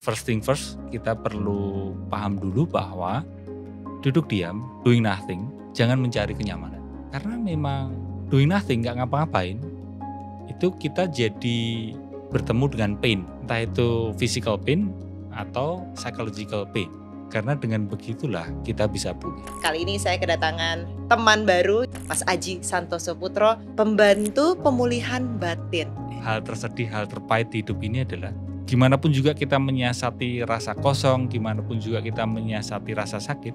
first thing first, kita perlu paham dulu bahwa duduk diam, doing nothing, jangan mencari kenyamanan. Karena memang doing nothing, nggak ngapa-ngapain, itu kita jadi bertemu dengan pain. Entah itu physical pain atau psychological pain. Karena dengan begitulah kita bisa pulih. Kali ini saya kedatangan teman baru, Mas Aji Santoso Putro, pembantu pemulihan batin. Hal tersedih, hal terpahit di hidup ini adalah gimana pun juga kita menyiasati rasa kosong, gimana pun juga kita menyiasati rasa sakit,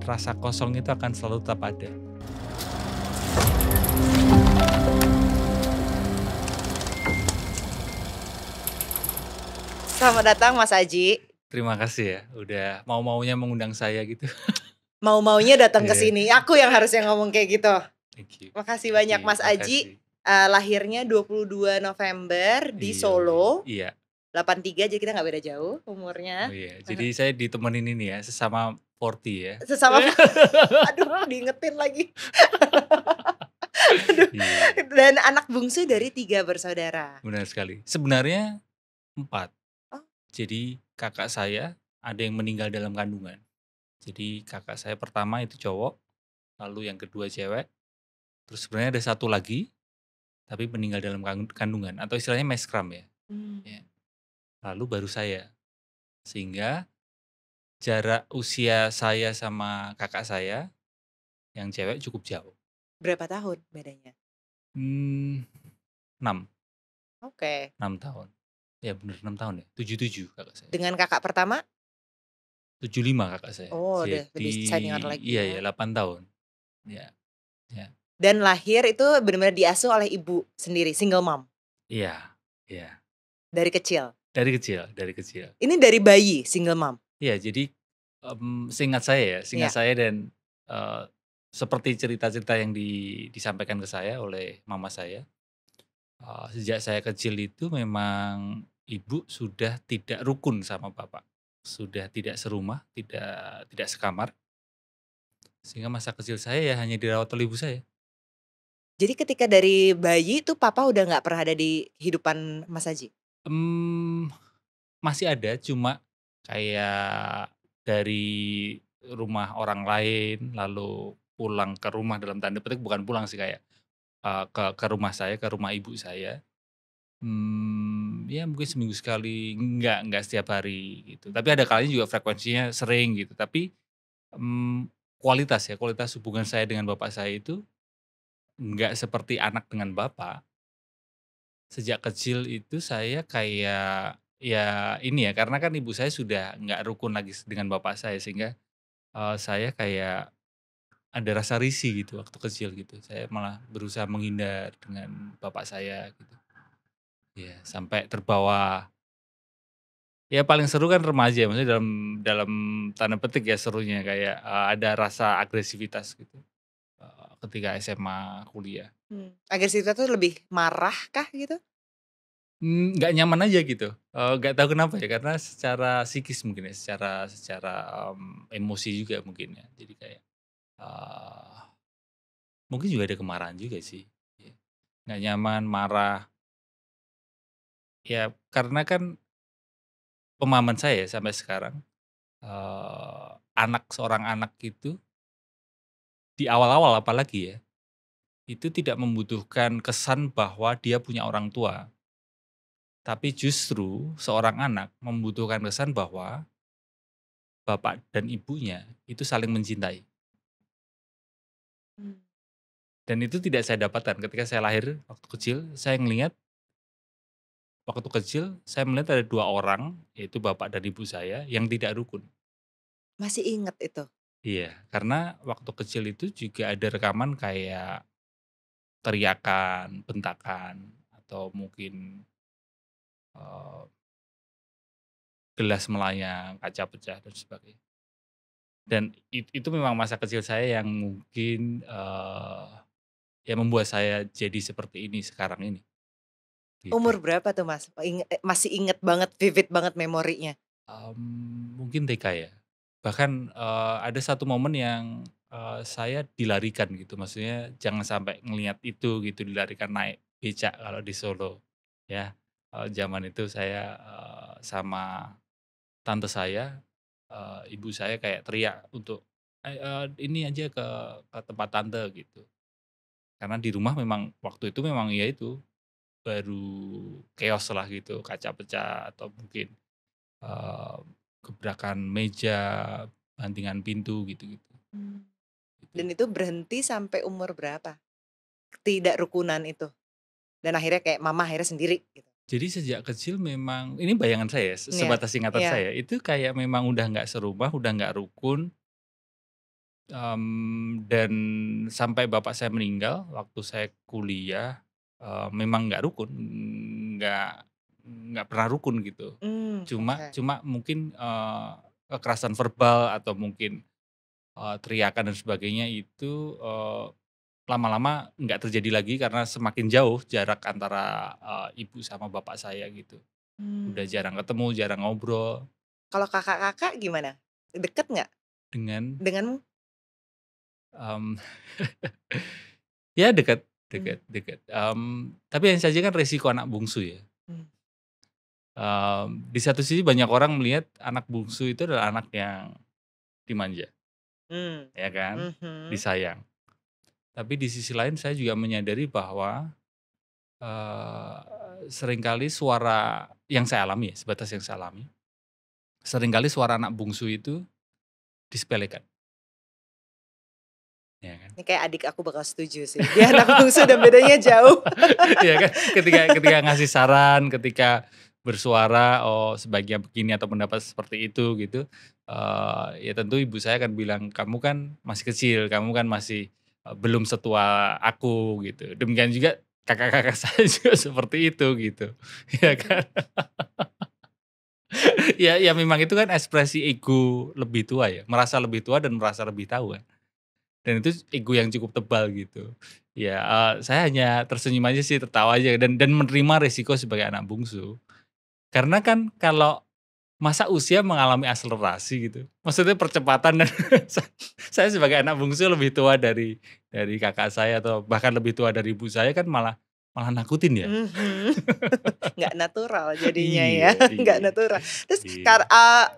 rasa kosong itu akan selalu tetap ada. Selamat datang Mas Aji. Terima kasih ya, udah mau-maunya mengundang saya gitu. Mau-maunya datang ke sini. Aku yang harusnya ngomong kayak gitu. Thank you. Makasih banyak Mas Aji. Lahirnya 22 November di Solo. Iya. 83, jadi kita gak beda jauh umurnya. Oh iya, jadi saya ditemenin ini ya, sesama 40 ya. Sesama, aduh diingetin lagi. Aduh. Iya. Dan anak bungsu dari 3 bersaudara. Benar sekali, sebenarnya 4. Oh. Jadi kakak saya ada yang meninggal dalam kandungan. Jadi kakak saya pertama itu cowok, lalu yang kedua cewek. Terus sebenarnya ada satu lagi, tapi meninggal dalam kandungan atau istilahnya meskram ya. Ya. Lalu baru saya. Sehingga jarak usia saya sama kakak saya yang cewek cukup jauh. Berapa tahun bedanya? 6. Oke. 6 tahun. Ya bener 6 tahun ya. 77 kakak saya. Dengan kakak pertama? 75 kakak saya. Oh, udah lebih senior lagi. Iya ya, 8 tahun. Ya. Ya. Dan lahir itu benar-benar diasuh oleh ibu sendiri, single mom. Iya, iya. Dari kecil. Dari kecil. Ini dari bayi single mom. Iya, jadi seingat saya saya dan seperti cerita-cerita yang disampaikan ke saya oleh mama saya, sejak saya kecil itu memang ibu sudah tidak rukun sama bapak, sudah tidak serumah, tidak sekamar, sehingga masa kecil saya ya hanya dirawat oleh ibu saya. Jadi ketika dari bayi itu papa udah nggak pernah ada di kehidupan Mas Aji? Masih ada, cuma kayak dari rumah orang lain lalu pulang ke rumah, dalam tanda petik bukan pulang sih, kayak ke rumah saya, ke rumah ibu saya. Ya mungkin seminggu sekali, enggak setiap hari gitu. Tapi ada kalanya juga frekuensinya sering gitu. Tapi kualitas hubungan saya dengan bapak saya itu enggak seperti anak dengan bapak. Sejak kecil itu saya kayak ya ini ya, karena kan ibu saya sudah enggak rukun lagi dengan bapak saya, sehingga saya kayak ada rasa risih gitu waktu kecil gitu. Saya malah berusaha menghindar dengan bapak saya gitu. Ya, sampai terbawa. Ya paling seru kan remaja, maksudnya dalam tanda petik ya serunya, kayak ada rasa agresivitas gitu ketika SMA, kuliah. Agresivitas tuh lebih marah kah gitu? Nggak nyaman aja gitu, nggak tahu kenapa ya, karena secara psikis mungkin ya, secara emosi juga mungkin ya. Jadi kayak mungkin juga ada kemarahan juga sih, nggak nyaman, marah. Ya karena kan pemahaman saya sampai sekarang, seorang anak itu di awal-awal apalagi ya, itu tidak membutuhkan kesan bahwa dia punya orang tua. Tapi justru seorang anak membutuhkan kesan bahwa bapak dan ibunya itu saling mencintai. Dan itu tidak saya dapatkan ketika saya lahir waktu kecil. Saya ngelihat waktu kecil saya melihat ada 2 orang, yaitu bapak dan ibu saya yang tidak rukun. Masih inget itu? Iya, karena waktu kecil itu juga ada rekaman kayak teriakan, bentakan, atau mungkin gelas melayang, kaca pecah dan sebagainya. Dan itu memang masa kecil saya yang mungkin ya membuat saya jadi seperti ini sekarang ini. Gitu. Umur berapa tuh Mas? Masih inget banget, vivid banget memorinya? Mungkin TK ya. Bahkan ada satu momen yang saya dilarikan gitu, maksudnya jangan sampai ngelihat itu gitu, dilarikan naik becak kalau di Solo ya. Zaman itu saya sama tante saya, ibu saya kayak teriak untuk, ini aja ke tempat tante," gitu. Karena di rumah memang waktu itu memang ya itu, baru chaos lah gitu, kaca pecah atau mungkin, eee, gebrakan meja, bantingan pintu gitu-gitu. Mmm. Gitu. Dan itu berhenti sampai umur berapa? Ketidakrukunan itu? Dan akhirnya kayak mama akhirnya sendiri gitu? Jadi sejak kecil memang ini bayangan saya ya, Iya sebatas ingatan iya. saya, itu kayak memang udah nggak serumah, udah nggak rukun, dan sampai bapak saya meninggal waktu saya kuliah, memang nggak rukun, nggak nggak pernah rukun gitu. Cuma Oke. cuma mungkin, kekerasan verbal atau mungkin, teriakan dan sebagainya itu, lama-lama nggak terjadi lagi karena semakin jauh jarak antara, ibu sama bapak saya gitu. Udah Mmm. jarang ketemu, jarang ngobrol Kalau kakak-kakak gimana? Deket nggak dengan, denganmu? mmm, ya dekat Mmm. dekat dekat, tapi hanya saja kan resiko anak bungsu ya. Mmm. Di satu sisi banyak orang melihat anak bungsu itu adalah anak yang dimanja, Mmm. ya kan, Mhm. disayang. Tapi di sisi lain saya juga menyadari bahwa, seringkali suara yang saya alami ya, sebatas yang saya alami, seringkali suara anak bungsu itu disepelekan, ya kan. Ini kayak adik aku bakal setuju sih, dia anak bungsu dan bedanya jauh. Iya kan, ketika ketika ngasih saran, ketika bersuara, "Oh sebaiknya begini," atau pendapat seperti itu gitu, ya tentu ibu saya akan bilang, "Kamu kan masih kecil, kamu kan masih, belum setua aku," gitu. Demikian juga kakak-kakak saya juga seperti itu gitu, ya Mhm. kan. Ya ya memang itu kan ekspresi ego lebih tua ya, merasa lebih tua dan merasa lebih tahu kan. Dan itu ego yang cukup tebal gitu. Ya, saya hanya tersenyum aja sih, tertawa aja dan menerima resiko sebagai anak bungsu. Karena kan kalau masa usia mengalami akselerasi gitu, maksudnya percepatan dan sa saya sebagai anak bungsu lebih tua dari kakak saya atau bahkan lebih tua dari ibu saya kan malah malah nakutin ya. Mhm. Nggak natural jadinya ya, Iya nggak iya natural. Terus iya.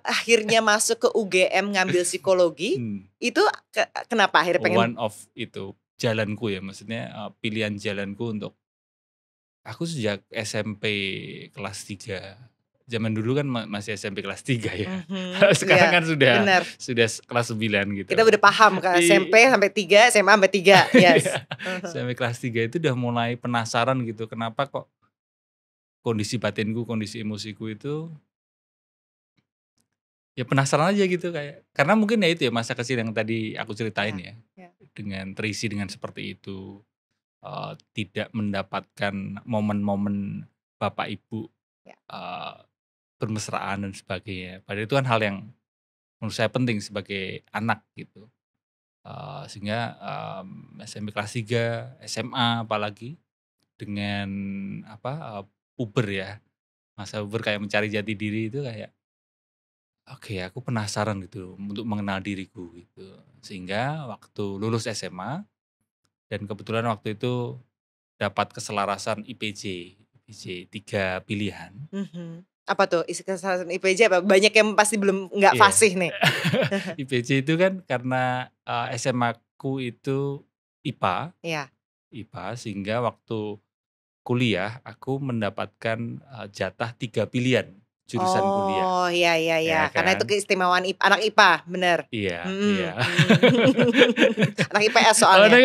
akhirnya masuk ke UGM ngambil psikologi, Mmm. itu kenapa akhirnya pengen One of itu, jalanku ya, maksudnya, pilihan jalanku untuk aku sejak SMP kelas 3. Zaman dulu kan masih SMP kelas 3 ya. mhm, Sekarang iya, kan bener. sudah kelas 9 gitu. Kita udah paham Kak, SMP I sampai 3, SMA sampai 3, yes. iya, Mhm. SMP kelas 3 itu udah mulai penasaran gitu, kenapa kok kondisi batinku, kondisi emosiku itu, ya penasaran aja gitu kayak karena mungkin ya itu ya, masa kecil yang tadi aku ceritain Iya ya, iya dengan terisi dengan seperti itu. Tidak mendapatkan momen-momen bapak ibu, iya. eee, bermesraan dan sebagainya. Padahal itu kan hal yang menurut saya penting sebagai anak gitu. Sehingga, SMP kelas 3 SMA apalagi dengan apa, puber ya, masa puber kayak mencari jati diri itu kayak, oke aku penasaran gitu untuk mengenal diriku gitu. Sehingga waktu lulus SMA dan kebetulan waktu itu dapat keselarasan IPJ 3 pilihan. Mhm. Apa tuh isi kesalahan IPJ apa? Banyak yang pasti belum nggak Iya. fasih nih. IPJ itu kan karena, SMA-ku itu IPA Iya. IPA sehingga waktu kuliah aku mendapatkan, jatah 3 pilihan jurusan kuliah, Oh, iya iya iya, ya karena itu kan? keistimewaan anak IPA, bener. Iya iya. Mhm mhm. Anak IPS Oh, soalnya.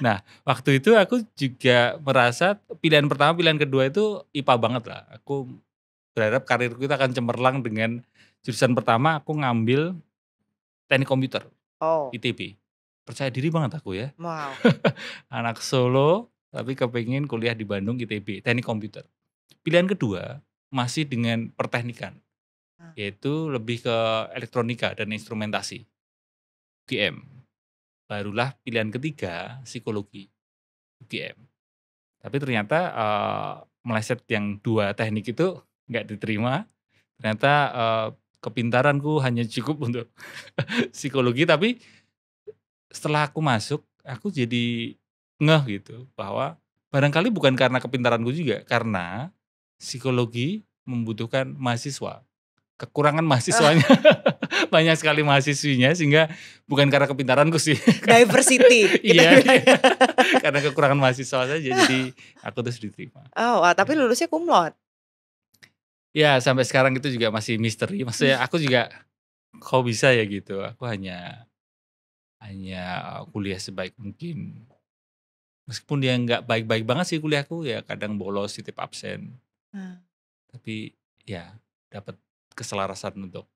nah, waktu itu aku juga merasa pilihan pertama, pilihan kedua itu IPA banget lah. Aku berharap karirku itu akan cemerlang dengan jurusan pertama aku ngambil teknik komputer, Oh, ITB. Percaya diri banget aku ya, wow. anak Solo tapi kepengen kuliah di Bandung ITB, teknik komputer. Pilihan kedua masih dengan perteknikan, Nah, yaitu lebih ke elektronika dan instrumentasi, UGM. Barulah pilihan ketiga psikologi, UGM. Tapi ternyata, meleset yang 2 teknik itu nggak diterima, ternyata, kepintaranku hanya cukup untuk psikologi, tapi setelah aku masuk, aku jadi ngeh gitu bahwa barangkali bukan karena kepintaranku juga, karena psikologi membutuhkan mahasiswa. Kekurangan mahasiswanya banyak sekali mahasiswinya sehingga bukan karena kepintaranku sih. Diversity kita Iya, bilang. karena kekurangan mahasiswa saja jadi aku terus diterima. Oh, wah, tapi lulusnya cum laude? Ya sampai sekarang itu juga masih misteri. Maksudnya aku juga kok bisa ya gitu. Aku hanya kuliah sebaik mungkin. Meskipun dia nggak baik-baik banget sih kuliahku ya kadang bolos, titip absen. Nah, Tapi ya dapat keselarasan untuk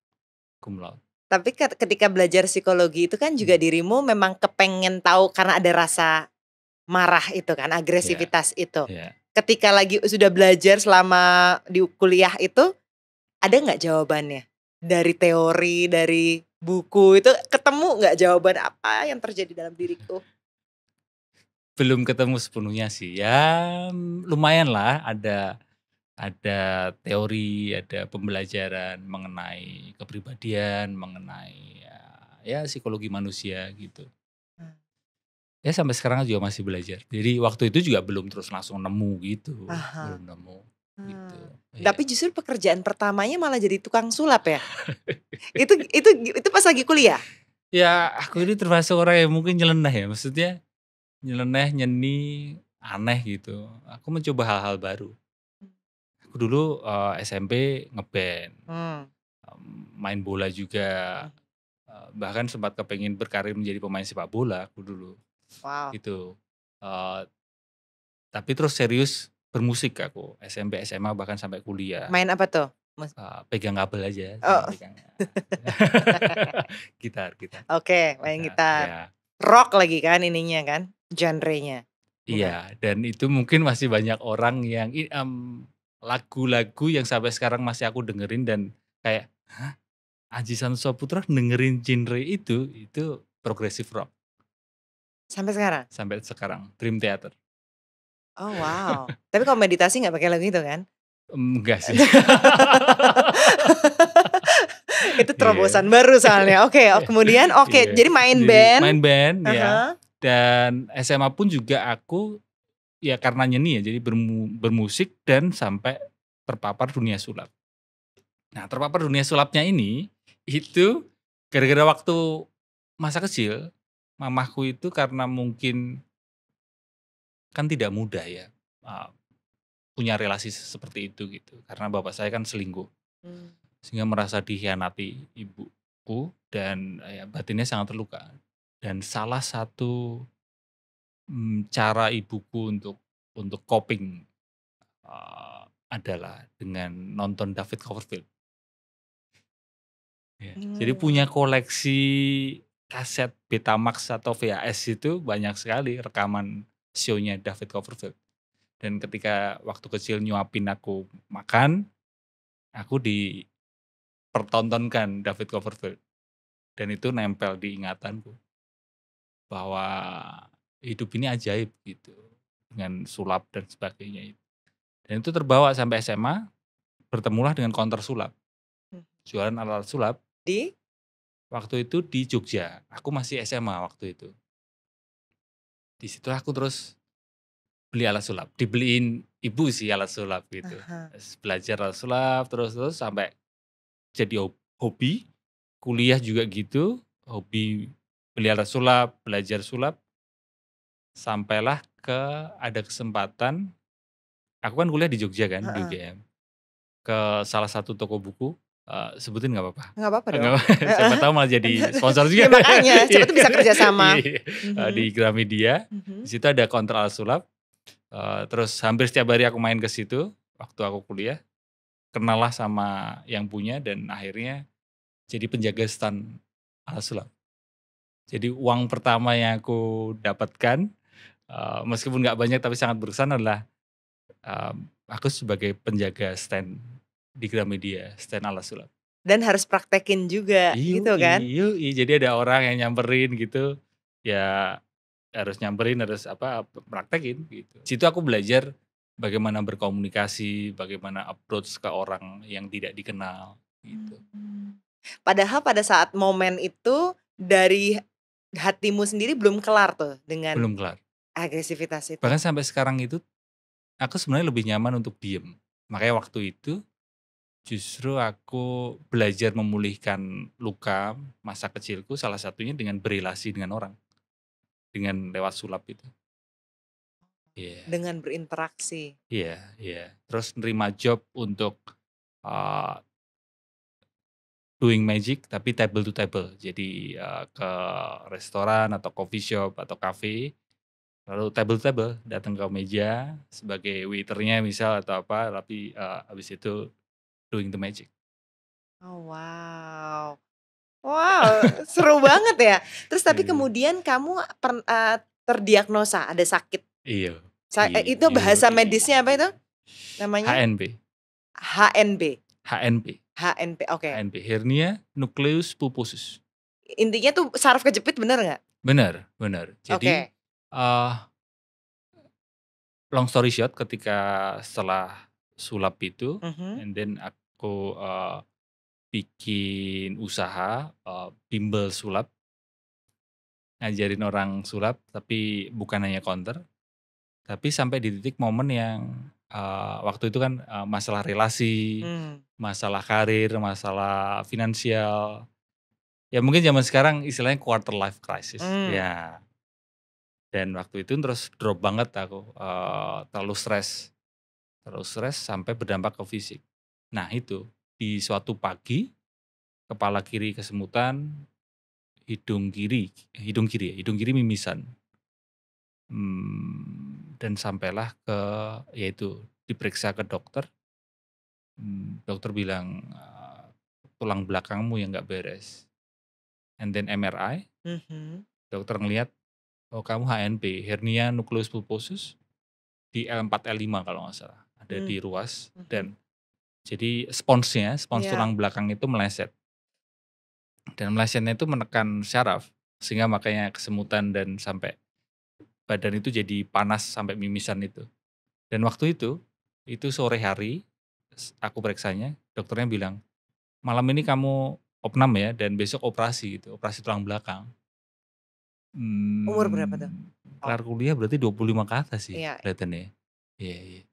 cum laude. tapi ketika belajar psikologi itu kan juga dirimu memang kepengen tahu karena ada rasa marah itu kan, Iya, agresivitas itu. iya. Ketika lagi sudah belajar selama di kuliah itu, ada nggak jawabannya? Dari teori, dari buku itu ketemu nggak jawaban apa yang terjadi dalam diriku? Belum ketemu sepenuhnya sih. Ya lumayan lah ada teori, ada pembelajaran mengenai kepribadian, mengenai ya psikologi manusia gitu. Hmm. Ya sampai sekarang juga masih belajar. Jadi waktu itu juga belum terus langsung nemu gitu, Aha. belum nemu gitu. Tapi Iya. justru pekerjaan pertamanya malah jadi tukang sulap ya? Itu pas lagi kuliah? Ya aku ini termasuk orang yang mungkin nyeleneh ya, maksudnya nyeleneh, nyeni, aneh gitu. Aku mencoba hal-hal baru. Aku dulu SMP ngeband, Hmm. main bola juga, bahkan sempat kepengen berkarir menjadi pemain sepak bola aku dulu, Wow. gitu. Eee, tapi terus serius bermusik aku, SMP, SMA, bahkan sampai kuliah. Main apa tuh? Pegang kabel aja, Oh, pegang gitar. oke, main Gitar, gitar. ya. Rock lagi kan ininya kan, genrenya. Bukan? Iya, dan itu mungkin masih banyak orang yang lagu-lagu yang sampai sekarang masih aku dengerin dan kayak, "Hah? Aji Santosoputra dengerin genre itu progressive rock Sampai sekarang? sampai sekarang, Dream Theater." Oh, wow. Tapi kalau meditasi nggak pakai lagu itu kan? Enggak sih. Itu Iya. terobosan baru soalnya. Oke, kemudian Iya. jadi main Jadi band. main band ya, Aha. dan SMA pun juga aku ya karena nyanyi ya, jadi bermusik dan sampai terpapar dunia sulap. Nah, terpapar dunia sulapnya ini, itu gara-gara waktu masa kecil, mamahku itu karena mungkin kan tidak mudah ya, punya relasi seperti itu gitu, karena bapak saya kan selingkuh, Hmm. sehingga merasa dikhianati ibuku dan ya batinnya sangat terluka. Dan salah satu, cara ibuku untuk coping, adalah dengan nonton David Copperfield. Ya, jadi punya Wow. koleksi kaset Betamax atau VHS itu banyak sekali rekaman show-nya David Copperfield. Dan ketika waktu kecil nyuapin aku makan, aku dipertontonkan David Copperfield. Dan itu nempel di ingatanku bahwa hidup ini ajaib gitu, dengan sulap dan sebagainya itu. Dan itu terbawa sampai SMA, bertemulah dengan counter sulap, Hmm. jualan alat-alat sulap. Di? Waktu itu di Jogja, aku masih SMA waktu itu. Di situ aku terus beli alat sulap, dibeliin ibu sih alat sulap gitu. Aha. Terus belajar alat sulap terus sampai jadi hobi, kuliah juga gitu, hobi beli alat sulap, belajar sulap, sampailah ke ada kesempatan, aku kan kuliah di Jogja kan, di Heeh. UGM, ke salah satu toko buku, sebutin nggak apa-apa? Nggak apa-apa dong. Nggak siapa tahu malah jadi sponsor juga. Ya makanya, siapa tuh bisa kerja sama. Iya, di Gramedia, di situ ada counter alat sulap, terus hampir setiap hari aku main ke situ, waktu aku kuliah, kenal lah sama yang punya dan akhirnya jadi penjaga stan alat sulap. Jadi uang pertama yang aku dapatkan, meskipun nggak banyak tapi sangat berkesan adalah, aku sebagai penjaga stand di Gramedia, stand alat sulap. Dan harus praktekin juga gitu kan? Yoi, jadi ada orang yang nyamperin gitu, ya harus nyamperin, harus praktekin gitu. Situ aku belajar bagaimana berkomunikasi, bagaimana approach ke orang yang tidak dikenal gitu. Padahal pada saat momen itu dari hatimu sendiri belum kelar tuh dengan Belum kelar. agresivitas itu. Bahkan sampai sekarang itu, aku sebenarnya lebih nyaman untuk diem. Makanya waktu itu Justru aku belajar memulihkan luka masa kecilku salah satunya dengan berelasi dengan orang, dengan lewat sulap itu. Iya, Dengan berinteraksi. iya, iya. Terus nerima job untuk, eee, doing magic tapi table to table. Jadi, ke restoran atau coffee shop atau cafe, lalu table to table, datang ke meja sebagai waiter-nya misal atau apa, tapi, habis itu doing the magic. Oh wow. Wow, seru banget ya. Terus tapi Iya. kemudian kamu terdiagnosa ada sakit. Iya, Itu bahasa yoi. medisnya apa itu namanya? HNP, HNB. HNP, HNP, oke. HNP, hernia nucleus pulposus. Intinya tuh saraf kejepit bener nggak? Benar, benar. Jadi, Oke. eee, long story short ketika setelah sulap itu Mhm. and then aku, bikin usaha, bimbel sulap, ngajarin orang sulap tapi bukan hanya counter, tapi sampai di titik momen yang, waktu itu kan, masalah relasi, Mmm. masalah karir, masalah finansial, ya mungkin zaman sekarang istilahnya quarter life crisis, Mmm. ya. Dan waktu itu terus drop banget aku, terlalu stres sampai berdampak ke fisik. Nah itu, di suatu pagi, kepala kiri kesemutan, hidung kiri mimisan. Dan sampailah ke ya itu, diperiksa ke dokter, dokter bilang, "Tulang belakangmu yang nggak beres." And then MRI, Mhm. dokter ngelihat, "Oh kamu HNP, hernia nucleus pulposus di L4 L5 kalau nggak salah, ada Mmm. di ruas Mhm. dan jadi spons Iya. tulang belakang itu meleset dan melesetnya itu menekan syaraf sehingga makanya kesemutan dan sampai badan itu jadi panas sampai mimisan itu. Dan waktu itu sore hari, aku periksanya, dokternya bilang, "Malam ini kamu opnam ya dan besok operasi," gitu, operasi tulang belakang. Umur berapa tuh? Kelar kuliah berarti 25 ke atas sih Iya. kelihatannya. Iya, iya.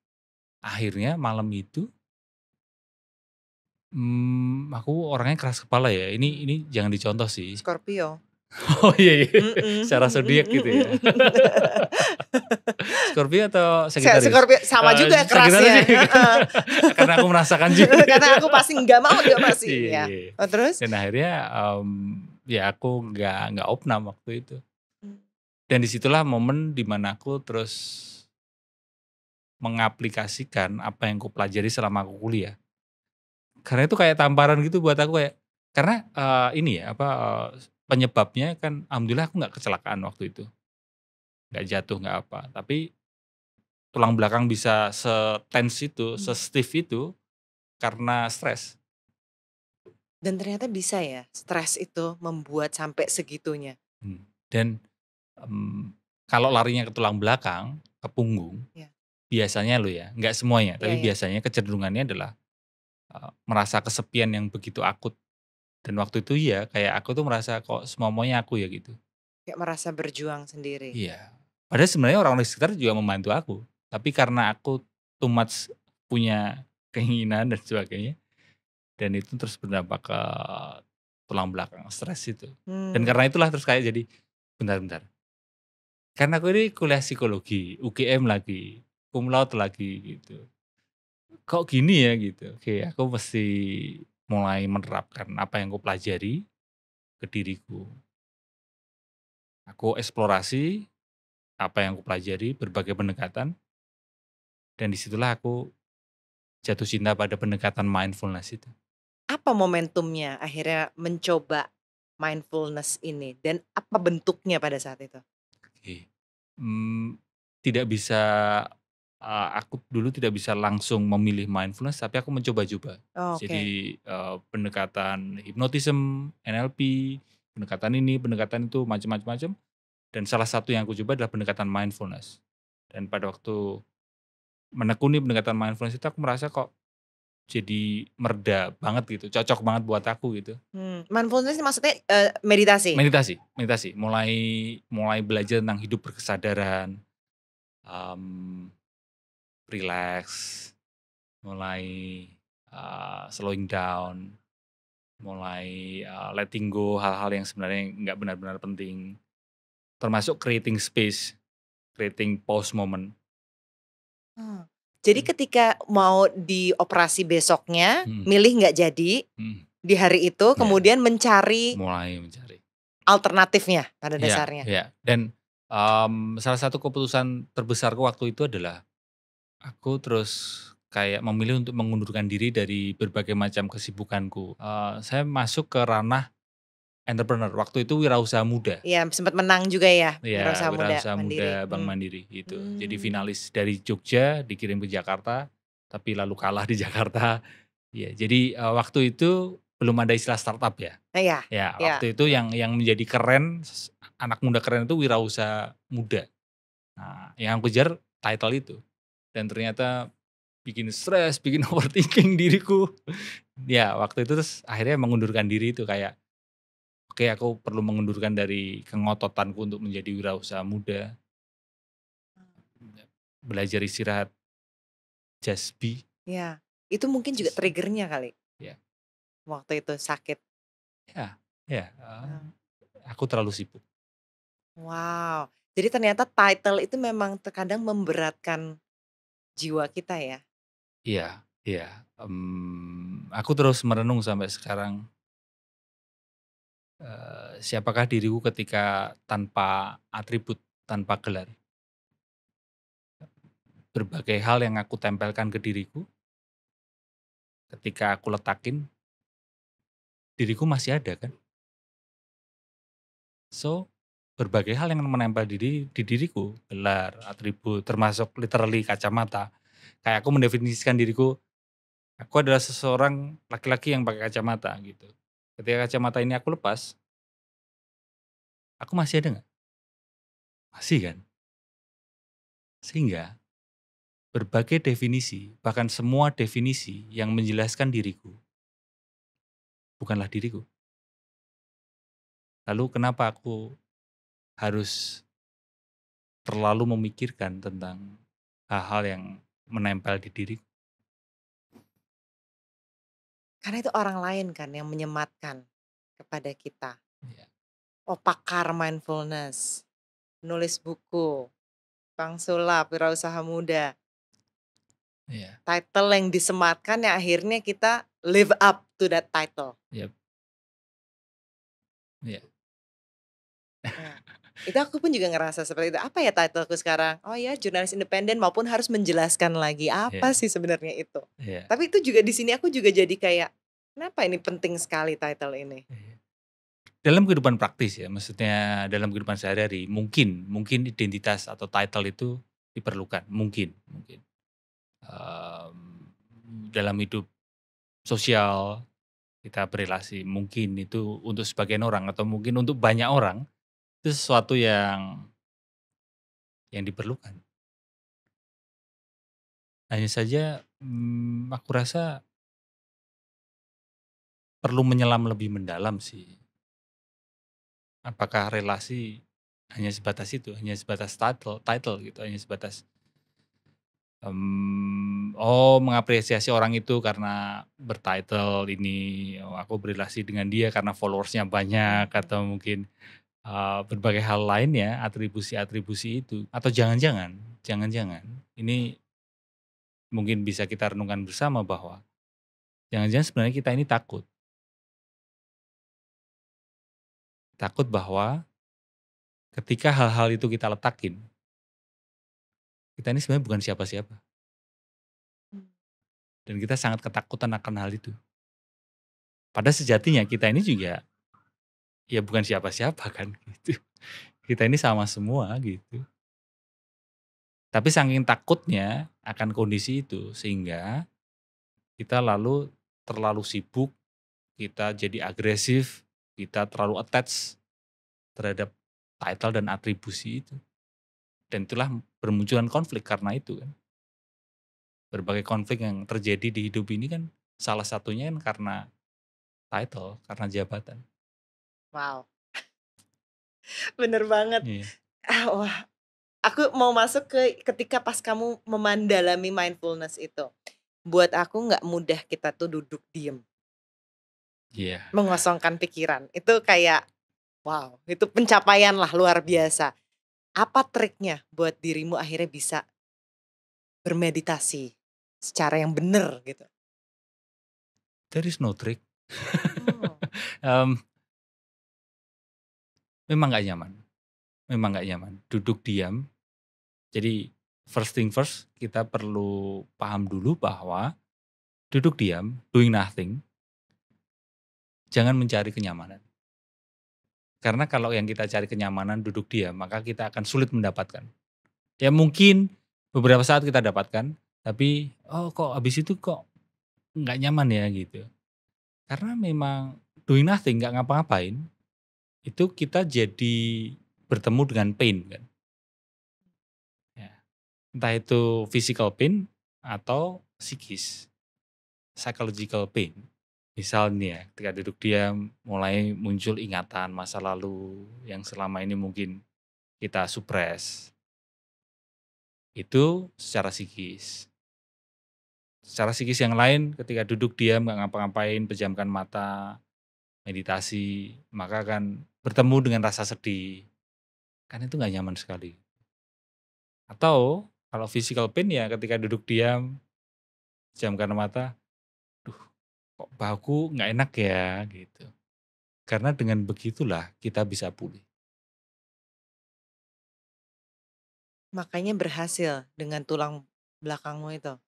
Akhirnya malam itu, aku orangnya keras kepala ya, Mmm. ini jangan dicontoh sih. Scorpio. Oh iya, iya, secara zodiak gitu ya. Mhm. Scorpio atau Sagittarius? Scorpio sama juga Sagittarius kerasnya, sih, heeh. karena aku merasakan juga. Karena aku pasti nggak mau dioperasi, Iya, iya. iya. Oh terus? Dan akhirnya, ya aku nggak opnam waktu itu. Mmm. Dan disitulah momen di mana aku terus mengaplikasikan apa yang kupelajari selama aku kuliah. Karena itu kayak tamparan gitu buat aku kayak karena, ini ya, apa, penyebabnya kan alhamdulillah aku nggak kecelakaan waktu itu, nggak jatuh, nggak apa. Tapi tulang belakang bisa se-tense itu, Mmm. se-stiff itu karena stres. Dan ternyata bisa ya, stres itu membuat sampai segitunya? Dan, kalau larinya ke tulang belakang, ke punggung, Iya. biasanya loh ya, nggak semuanya, Iya tapi iya. biasanya kecenderungannya adalah, merasa kesepian yang begitu akut. Dan waktu itu iya, kayak aku tuh merasa kok semua maunya aku ya gitu. Kayak merasa berjuang sendiri? Iya. Padahal sebenarnya orang di sekitar juga membantu aku, tapi karena aku too much punya keinginan dan sebagainya, dan itu terus berdampak ke tulang belakang, stres itu. Dan Mmm. karena itulah terus kayak jadi, bentar bentar, kan aku ini kuliah psikologi, UGM lagi, cum laude lagi gitu. Kok gini ya gitu. Oke, aku mesti mulai menerapkan apa yang kupelajari ke diriku. Aku eksplorasi apa yang kupelajari, berbagai pendekatan, dan disitulah aku jatuh cinta pada pendekatan mindfulness itu. Apa momentumnya akhirnya mencoba mindfulness ini dan apa bentuknya pada saat itu? Oke. Mmm, Tidak bisa, aku dulu tidak bisa langsung memilih mindfulness, tapi aku mencoba-coba. Oke. Jadi, pendekatan hypnotism, NLP, pendekatan ini, pendekatan itu, macam-macam, dan salah satu yang aku coba adalah pendekatan mindfulness. Dan pada waktu menekuni pendekatan mindfulness itu aku merasa kok jadi mereda banget gitu, cocok banget buat aku gitu. Mindfulness ini maksudnya, meditasi? Meditasi, meditasi, mulai mulai belajar tentang hidup berkesadaran, mmm, rileks, mulai, slowing down, mulai letting go hal-hal yang sebenarnya nggak benar-benar penting. Termasuk creating space, creating pause moment. Oh. Jadi ketika mau dioperasi besoknya, Mhm, milih nggak jadi mhm, di hari itu, iya, kemudian mencari mulai mencari. alternatifnya pada Iya, dasarnya? iya, dan, salah satu keputusan terbesarku waktu itu adalah aku terus kayak memilih untuk mengundurkan diri dari berbagai macam kesibukanku. Saya masuk ke ranah entrepreneur, waktu itu wirausaha muda. Iya, sempat menang juga ya, Iya, Wirausaha Muda wirausaha Mandiri? muda Bank Mandiri gitu. Jadi Mmm. finalis dari Jogja dikirim ke Jakarta, tapi lalu kalah di Jakarta. Iya, jadi, waktu itu belum ada istilah startup ya. Iya, Ya, iya, waktu itu betul. yang menjadi keren, anak muda keren itu wirausaha muda. Nah, yang aku kejar title itu, dan ternyata bikin stres, bikin overthinking diriku. Ya, waktu itu terus akhirnya mengundurkan diri itu kayak, oke aku perlu mengundurkan dari kengototanku untuk menjadi wirausaha muda, belajar istirahat, just be, Iya, itu mungkin juga just be. trigger-nya kali, Ya, waktu itu sakit? ya, ya, Eee, aku terlalu sibuk. wow, jadi ternyata title itu memang terkadang memberatkan jiwa kita ya? Iya, iya, aku terus merenung sampai sekarang, siapakah diriku ketika tanpa atribut, tanpa gelar. Berbagai hal yang aku tempelkan ke diriku, ketika aku letakin, diriku masih ada kan. So, berbagai hal yang menempel di diriku, gelar, atribut, termasuk literally kacamata. Kayak aku mendefinisikan diriku, aku adalah seseorang laki-laki yang pakai kacamata gitu. Ketika kacamata ini aku lepas, aku masih ada nggak? Masih kan? Sehingga berbagai definisi, bahkan semua definisi yang menjelaskan diriku, bukanlah diriku. Lalu kenapa aku harus terlalu memikirkan tentang hal-hal yang menempel di diri. Karena itu orang lain kan yang menyematkan kepada kita. Iya, Oh, pakar mindfulness, nulis buku, Bang Sulap, Wirausaha Muda. iya, Title yang disematkan yang akhirnya kita live up to that title. iya, iya, Nah, itu aku pun juga ngerasa seperti itu. Apa ya titleku sekarang? Oh ya, jurnalis independen maupun harus menjelaskan lagi apa iya, sih sebenarnya itu. iya, Tapi itu juga di sini aku juga jadi kayak, kenapa ini penting sekali title ini? iya. Dalam kehidupan praktis ya, maksudnya dalam kehidupan sehari-hari, mungkin mungkin identitas atau title itu diperlukan, mungkin mungkin. Dalam hidup sosial kita berelasi, mungkin itu untuk sebagian orang atau mungkin untuk banyak orang, itu sesuatu yang diperlukan. Hanya saja, aku rasa perlu menyelam lebih mendalam sih. Apakah relasi hanya sebatas itu, hanya sebatas title title gitu, hanya sebatas, oh mengapresiasi orang itu karena bertitle ini, oh aku berrelasi dengan dia karena followersnya banyak Mhm. atau mungkin, berbagai hal lainnya, atribusi-atribusi itu atau jangan-jangan ini mungkin bisa kita renungkan bersama bahwa jangan-jangan sebenarnya kita ini takut, takut bahwa ketika hal-hal itu kita letakin, kita ini sebenarnya bukan siapa-siapa. Mmm. Dan kita sangat ketakutan akan hal itu. Pada sejatinya kita ini juga, ya bukan siapa-siapa kan gitu. Kita ini sama semua gitu. Tapi saking takutnya akan kondisi itu, sehingga kita lalu terlalu sibuk, kita jadi agresif, kita terlalu attach terhadap title dan atribusi itu. Dan itulah bermunculan konflik karena itu kan. Berbagai konflik yang terjadi di hidup ini kan salah satunya kan karena title, karena jabatan. Wow, bener banget. Iya, Wah, aku mau masuk ke ketika pas kamu memandalami mindfulness itu. buat aku nggak mudah kita tuh duduk diem, Iya. mengosongkan pikiran. Itu kayak, wow, itu pencapaian lah luar biasa. Apa triknya buat dirimu akhirnya bisa bermeditasi secara yang bener gitu? There is no trick. Oh, Mmm, memang nggak nyaman, memang nggak nyaman. Duduk diam, jadi first thing first, kita perlu paham dulu bahwa duduk diam, doing nothing, jangan mencari kenyamanan. Karena kalau yang kita cari kenyamanan duduk diam, maka kita akan sulit mendapatkan. Ya mungkin beberapa saat kita dapatkan, tapi, "Oh kok habis itu kok nggak nyaman ya?" Gitu. Karena memang doing nothing, nggak ngapa-ngapain, itu kita jadi bertemu dengan pain kan, ya. Entah itu physical pain atau psikis, psychological pain. Misal nih ya, ketika duduk diam mulai muncul ingatan masa lalu yang selama ini mungkin kita suppress, itu secara psikis. Secara psikis yang lain ketika duduk diam nggak ngapa-ngapain, pejamkan mata, meditasi, maka akan bertemu dengan rasa sedih, kan itu nggak nyaman sekali. Atau kalau physical pain ya ketika duduk diam, pejamkan mata, "Duh kok bahuku nggak enak ya?" Gitu. Karena dengan begitulah kita bisa pulih. makanya berhasil dengan tulang belakangmu itu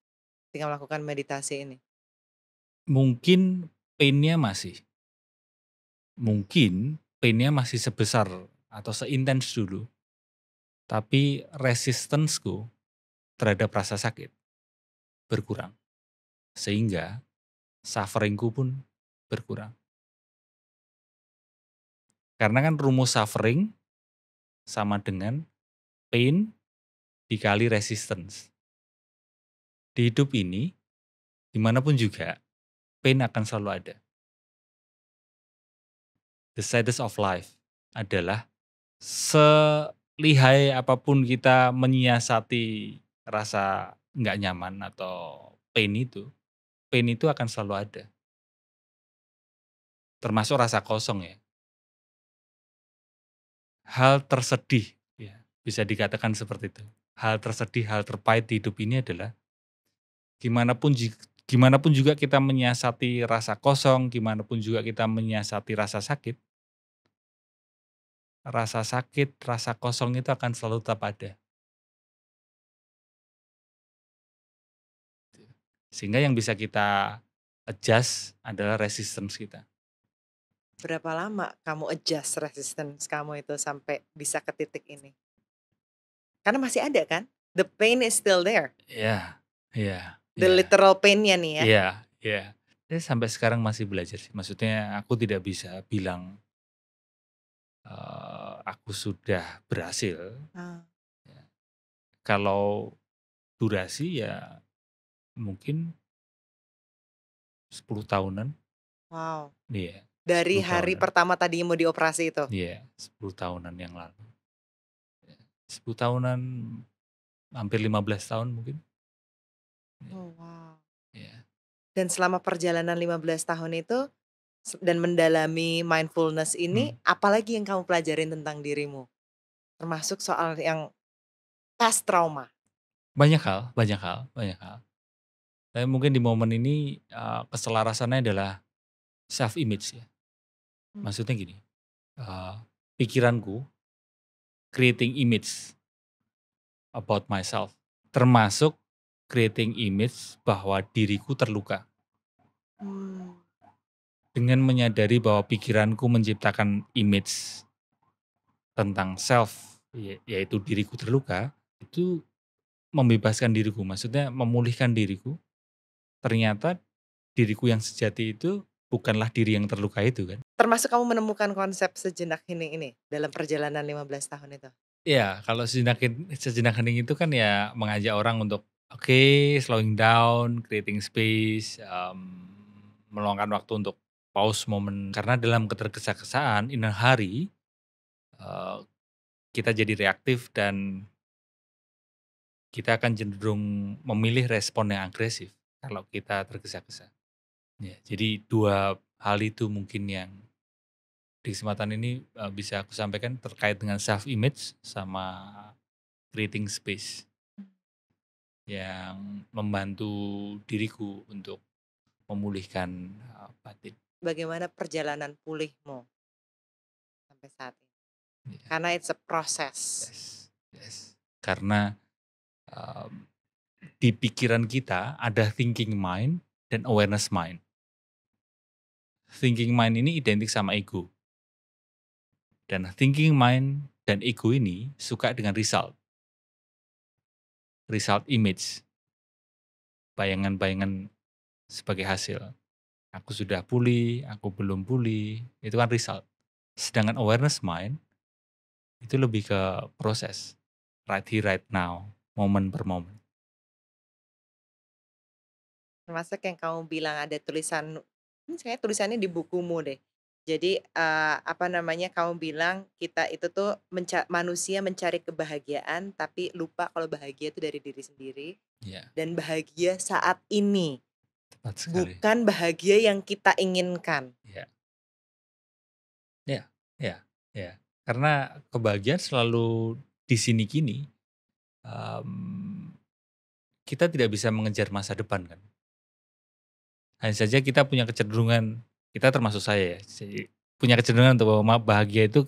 ketika melakukan meditasi ini? Mungkin pain-nya masih, mungkin pain-nya masih sebesar atau seintens dulu, tapi resistance-ku terhadap rasa sakit berkurang. Sehingga suffering-ku pun berkurang. Karena kan rumus suffering sama dengan pain dikali resistance. Di hidup ini, dimanapun juga, pain akan selalu ada. The saddest of life adalah selihai apapun kita menyiasati rasa nggak nyaman atau pain itu akan selalu ada. Termasuk rasa kosong ya. Hal tersedih, ya, bisa dikatakan seperti itu. Hal tersedih, hal terpahit di hidup ini adalah gimana pun juga kita menyiasati rasa kosong, gimana pun juga kita menyiasati rasa sakit, rasa kosong itu akan selalu tetap ada. Sehingga yang bisa kita adjust adalah resistance kita. Berapa lama kamu adjust resistance kamu itu sampai bisa ke titik ini? Karena masih ada kan? The pain is still there. Iya, iya, The iya, literal pain-nya nih ya. iya, iya. Saya sampai sekarang masih belajar sih, maksudnya aku tidak bisa bilang, aku sudah berhasil, Ah, ya. Kalau durasi ya mungkin 10 tahunan, wow. iya, Dari 10 hari tahunan, pertama tadi mau dioperasi itu? iya, 10 tahunan yang lalu, ya. 10 tahunan, hampir 15 tahun mungkin, iya, Oh, wow. iya. Dan selama perjalanan 15 tahun itu dan mendalami mindfulness ini, Hmm, apalagi yang kamu pelajarin tentang dirimu? Termasuk soal yang past trauma? banyak hal, banyak hal, banyak hal. Tapi mungkin di momen ini, keselarasannya adalah self image ya. Mmm, Maksudnya gini, eee, pikiranku creating image about myself, termasuk creating image bahwa diriku terluka. mmm, Dengan menyadari bahwa pikiranku menciptakan image tentang self, yaitu diriku terluka, itu membebaskan diriku, maksudnya memulihkan diriku, ternyata diriku yang sejati itu bukanlah diri yang terluka itu kan. termasuk kamu menemukan konsep sejenak hening ini dalam perjalanan 15 tahun itu? Iya, kalau sejenak hening itu kan ya mengajak orang untuk, oke, slowing down, creating space, meluangkan waktu untuk pause momen. Karena dalam ketergesa-gesaan in a hurry, eee, kita jadi reaktif dan kita akan cenderung memilih respon yang agresif. kalau kita tergesa-gesa. Ya, jadi 2 hal itu mungkin yang di kesempatan ini, bisa aku sampaikan terkait dengan self image sama creating space yang membantu diriku untuk memulihkan, batin. Bagaimana perjalanan pulihmu sampai saat ini? Iya, Karena it's a process. yes, yes. Karena, mmm, di pikiran kita ada thinking mind dan awareness mind. Thinking mind ini identik sama ego, dan thinking mind dan ego ini suka dengan result image, bayangan-bayangan sebagai hasil. Aku sudah pulih, aku belum pulih, itu kan result. Sedangkan awareness mind itu lebih ke proses, right here, right now, moment per moment. Termasuk yang kamu bilang ada tulisan, ini kayaknya tulisannya di bukumu deh. Jadi, apa namanya, kamu bilang kita itu tuh manusia mencari kebahagiaan, tapi lupa kalau bahagia itu dari diri sendiri, Iya, dan bahagia saat ini, tepat sekali. bukan bahagia yang kita inginkan. Iya, iya, iya, iya. Karena kebahagiaan selalu di sini kini, mmm, kita tidak bisa mengejar masa depan kan. Hanya saja kita punya kecenderungan, kita termasuk saya ya, punya kecenderungan untuk bahwa bahagia itu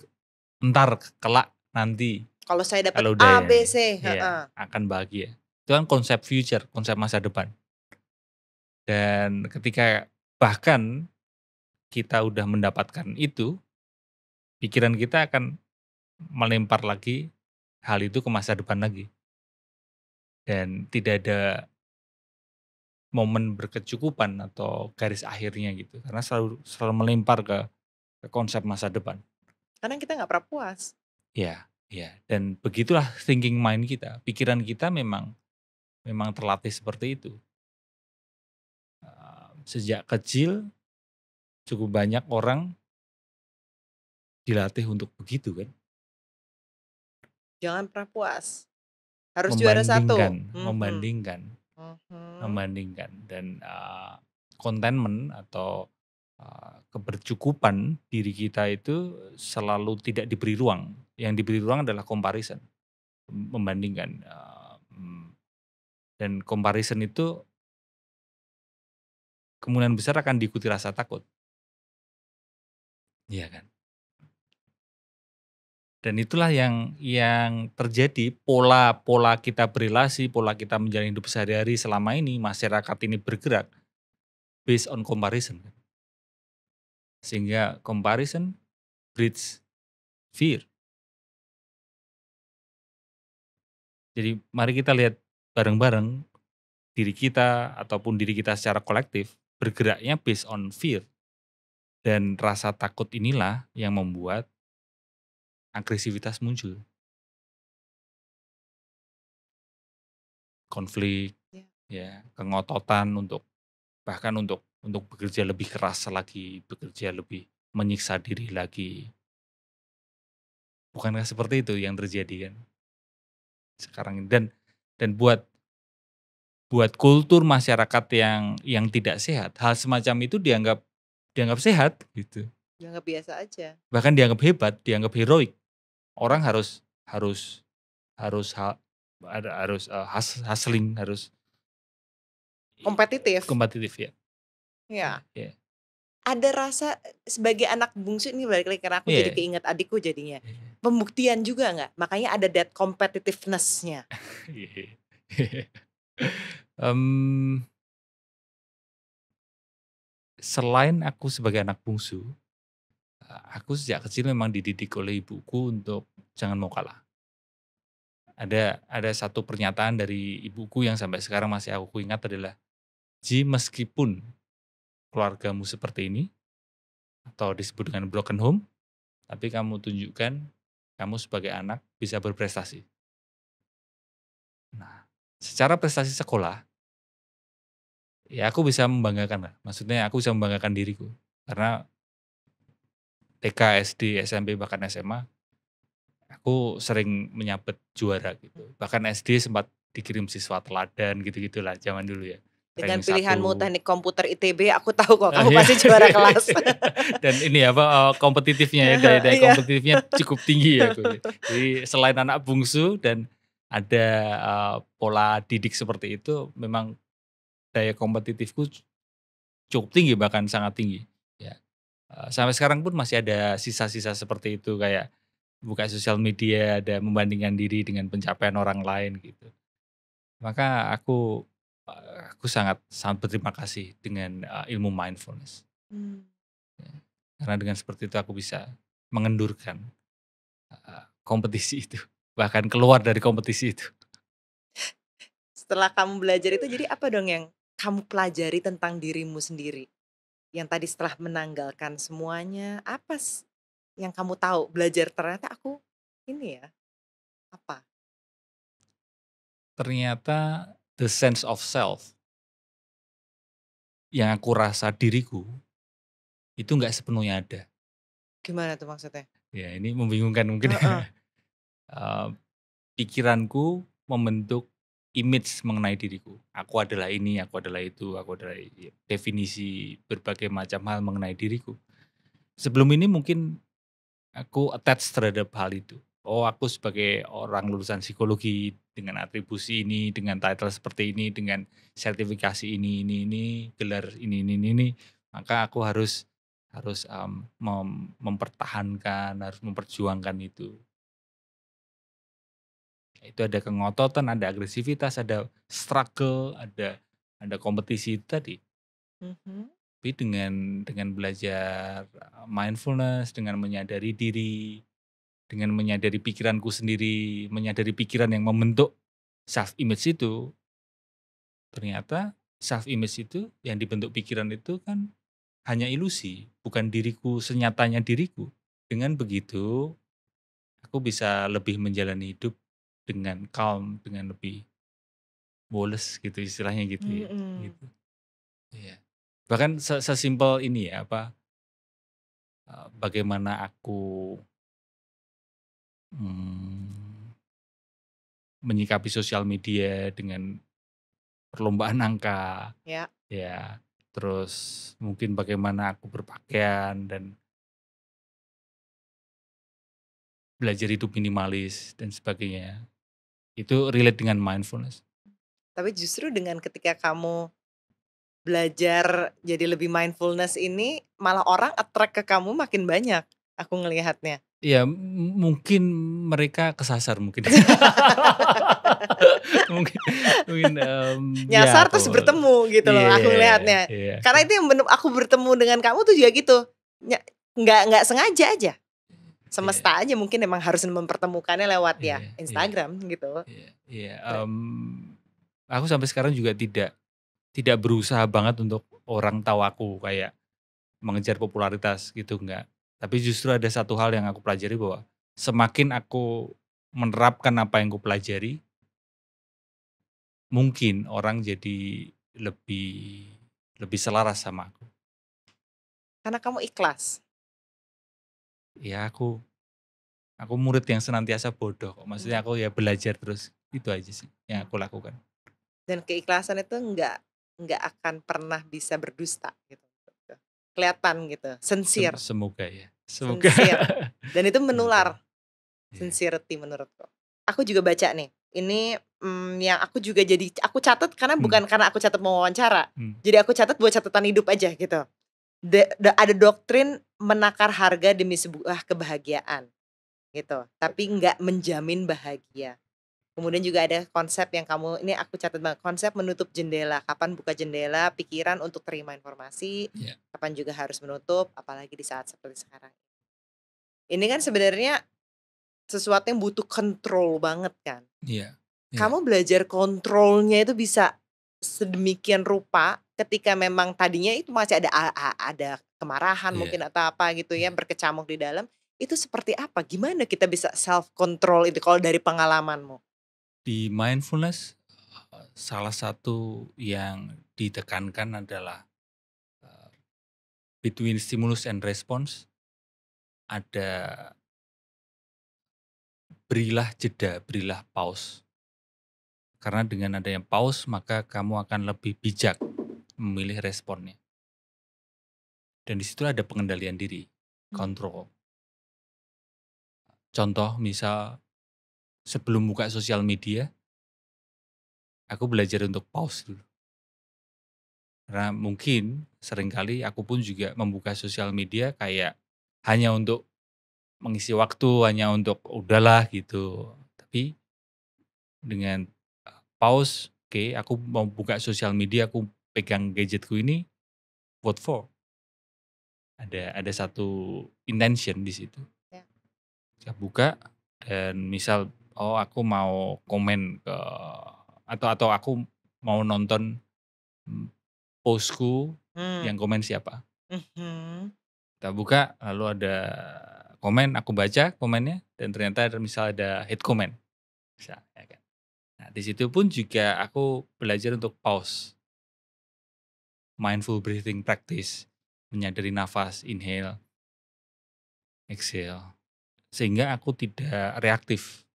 entar, kelak, nanti, Kalau saya dapat kalau udah A, ya, B, C, ya heeh. akan bahagia. Itu kan konsep future, konsep masa depan. Dan ketika bahkan kita udah mendapatkan itu, pikiran kita akan melempar lagi hal itu ke masa depan lagi. Dan tidak ada momen berkecukupan atau garis akhirnya gitu. Karena selalu melempar ke konsep masa depan. Karena kita nggak pernah puas. Ya, ya. Dan begitulah thinking mind kita. Pikiran kita memang terlatih seperti itu. Sejak kecil cukup banyak orang dilatih untuk begitu kan. Jangan pernah puas. Harus juara Membandingkan, 1. membandingkan, Mhm. membandingkan dan, contentment atau, kebercukupan diri kita itu selalu tidak diberi ruang. Yang diberi ruang adalah comparison, membandingkan, dan comparison itu kemungkinan besar akan diikuti rasa takut. Iya kan? Dan itulah yang terjadi, pola kita berelasi, pola kita menjalani hidup sehari-hari selama ini, masyarakat ini bergerak based on comparison. Sehingga comparison breeds fear. Jadi mari kita lihat bareng-bareng diri kita ataupun diri kita secara kolektif bergeraknya based on fear. Dan rasa takut inilah yang membuat agresivitas muncul. Konflik, Ya. ya, kengototan bahkan untuk bekerja lebih keras lagi, bekerja lebih menyiksa diri lagi. Bukankah seperti itu yang terjadi kan sekarang ini? Dan buat kultur masyarakat yang tidak sehat, hal semacam itu dianggap sehat gitu. Dianggap biasa aja. Bahkan dianggap hebat, dianggap heroik. Orang harus harus ha ada harus, hustling, harus Kompetitif. kompetitif ya. Ya. Iya, Ada rasa sebagai anak bungsu ini balik lagi karena aku jadi iya, keinget adikku jadinya. iya, Pembuktian juga nggak? Makanya ada that competitiveness-nya. iya. Mmm, selain aku sebagai anak bungsu, aku sejak kecil memang dididik oleh ibuku untuk jangan mau kalah. Ada satu pernyataan dari ibuku yang sampai sekarang masih aku ingat adalah, "Ji, meskipun keluargamu seperti ini atau disebut dengan broken home, tapi kamu tunjukkan kamu sebagai anak bisa berprestasi." Nah, secara prestasi sekolah, ya aku bisa membanggakan lah, maksudnya aku bisa membanggakan diriku. Karena TK, SD, SMP, bahkan SMA, aku sering menyabet juara gitu. Bahkan SD sempat dikirim siswa teladan gitu-gitulah zaman dulu ya. Dengan ranking pilihanmu 1. teknik komputer ITB, aku tahu kok Ah, kamu iya. pasti juara kelas. Dan ini apa, kompetitifnya ya, daya Iya. kompetitifnya cukup tinggi ya aku. Jadi selain anak bungsu dan ada, pola didik seperti itu, memang daya kompetitifku cukup tinggi, bahkan sangat tinggi, ya. Sampai sekarang pun masih ada sisa-sisa seperti itu, kayak buka sosial media, ada membandingkan diri dengan pencapaian orang lain gitu. Maka aku sangat sangat berterima kasih dengan, ilmu mindfulness. Mmm. Ya, karena dengan seperti itu aku bisa mengendurkan, kompetisi itu, bahkan keluar dari kompetisi itu. Setelah kamu belajar itu jadi apa dong yang kamu pelajari tentang dirimu sendiri? Yang tadi setelah menanggalkan semuanya, apa yang kamu tahu? Belajar ternyata aku ini ya, apa? Ternyata the sense of self yang aku rasa diriku, itu nggak sepenuhnya ada. Gimana tuh maksudnya? Ya ini membingungkan mungkin ya. Heeh. Eee, pikiranku membentuk image mengenai diriku. Aku adalah ini, aku adalah itu, aku adalah definisi berbagai macam hal mengenai diriku. Sebelum ini mungkin aku attach terhadap hal itu. Oh, aku sebagai orang lulusan psikologi dengan atribusi ini, dengan title seperti ini, dengan sertifikasi ini, gelar ini, maka aku harus harus, mempertahankan, harus memperjuangkan itu. Itu ada kengototan, ada agresivitas, ada struggle, ada kompetisi itu tadi. Mhm. Tapi dengan belajar, mindfulness, dengan menyadari diri, dengan menyadari pikiranku sendiri, menyadari pikiran yang membentuk self image itu, ternyata self image itu yang dibentuk pikiran itu kan hanya ilusi, bukan diriku senyatanya diriku. Dengan begitu, aku bisa lebih menjalani hidup dengan calm, dengan lebih woles gitu istilahnya gitu ya, Mhm. gitu. Iya. Bahkan sesimpel ini ya, apa, bagaimana aku, mmm, menyikapi sosial media dengan perlombaan angka, Ya. ya, terus mungkin bagaimana aku berpakaian dan belajar hidup minimalis dan sebagainya. Itu relate dengan mindfulness. Tapi justru dengan ketika kamu belajar jadi lebih mindfulness ini, malah orang attract ke kamu makin banyak, aku ngelihatnya. Iya, mungkin mereka kesasar mungkin. Mungkin mungkin, ya Nyasar aku terus bertemu gitu loh, aku iya ngelihatnya. iya Karena itu yang aku bertemu dengan kamu tuh juga gitu, nya nggak sengaja aja, iya semesta aja mungkin emang harus mempertemukannya lewat ya iya iya Instagram gitu. iya iya, aku sampai sekarang juga tidak tidak berusaha banget untuk orang tahu aku kayak mengejar popularitas gitu, enggak. Tapi justru ada satu hal yang aku pelajari bahwa semakin aku menerapkan apa yang kupelajari, mungkin orang jadi lebih lebih selaras sama aku. Karena kamu ikhlas. Ya aku murid yang senantiasa bodoh kok, maksudnya Mmm. aku ya belajar terus, itu aja sih yang Mmm. aku lakukan. Dan keikhlasan itu nggak akan pernah bisa berdusta gitu. Kelihatan gitu, sincere Semoga ya, semoga. sincere dan itu Semoga, menular, iya, sincerity menurutku. Aku juga baca nih, ini, yang aku juga jadi aku catat karena mmm, bukan karena aku catat mau wawancara, mmm, jadi aku catat buat catatan hidup aja gitu. Ada doktrin menakar harga demi sebuah kebahagiaan gitu, tapi nggak menjamin bahagia. Kemudian juga ada konsep yang kamu ini aku catat banget, konsep menutup jendela, kapan buka jendela pikiran untuk terima informasi, iya kapan juga harus menutup, apalagi di saat seperti sekarang. Ini kan sebenarnya sesuatu yang butuh kontrol banget kan. iya iya Kamu belajar kontrolnya itu bisa sedemikian rupa ketika memang tadinya itu masih ada kemarahan iya mungkin atau apa gitu ya, iya. berkecamuk di dalam, itu seperti apa? Gimana kita bisa self control itu kalau dari pengalamanmu? Di mindfulness, salah satu yang ditekankan adalah, eee, between stimulus and response, ada berilah jeda, berilah pause. Karena dengan adanya pause, maka kamu akan lebih bijak memilih responnya. Dan di situ ada pengendalian diri, Hmm. kontrol. Contoh misal sebelum buka sosial media, aku belajar untuk pause dulu. Karena mungkin seringkali aku pun juga membuka sosial media kayak hanya untuk mengisi waktu, hanya untuk udahlah gitu. Tapi dengan pause, oke, aku mau buka sosial media, aku pegang gadgetku ini, what for? Ada satu intention di situ. Ya. Saya buka dan misal, oh aku mau komen ke atau aku mau nonton postku Hmm. yang komen siapa. Mhm. Kita buka, lalu ada komen, aku baca komennya dan ternyata misal ada hate comment, misal, ya kan. Nah, di situ pun juga aku belajar untuk pause. Mindful breathing practice, menyadari nafas, inhale, exhale. Sehingga aku tidak reaktif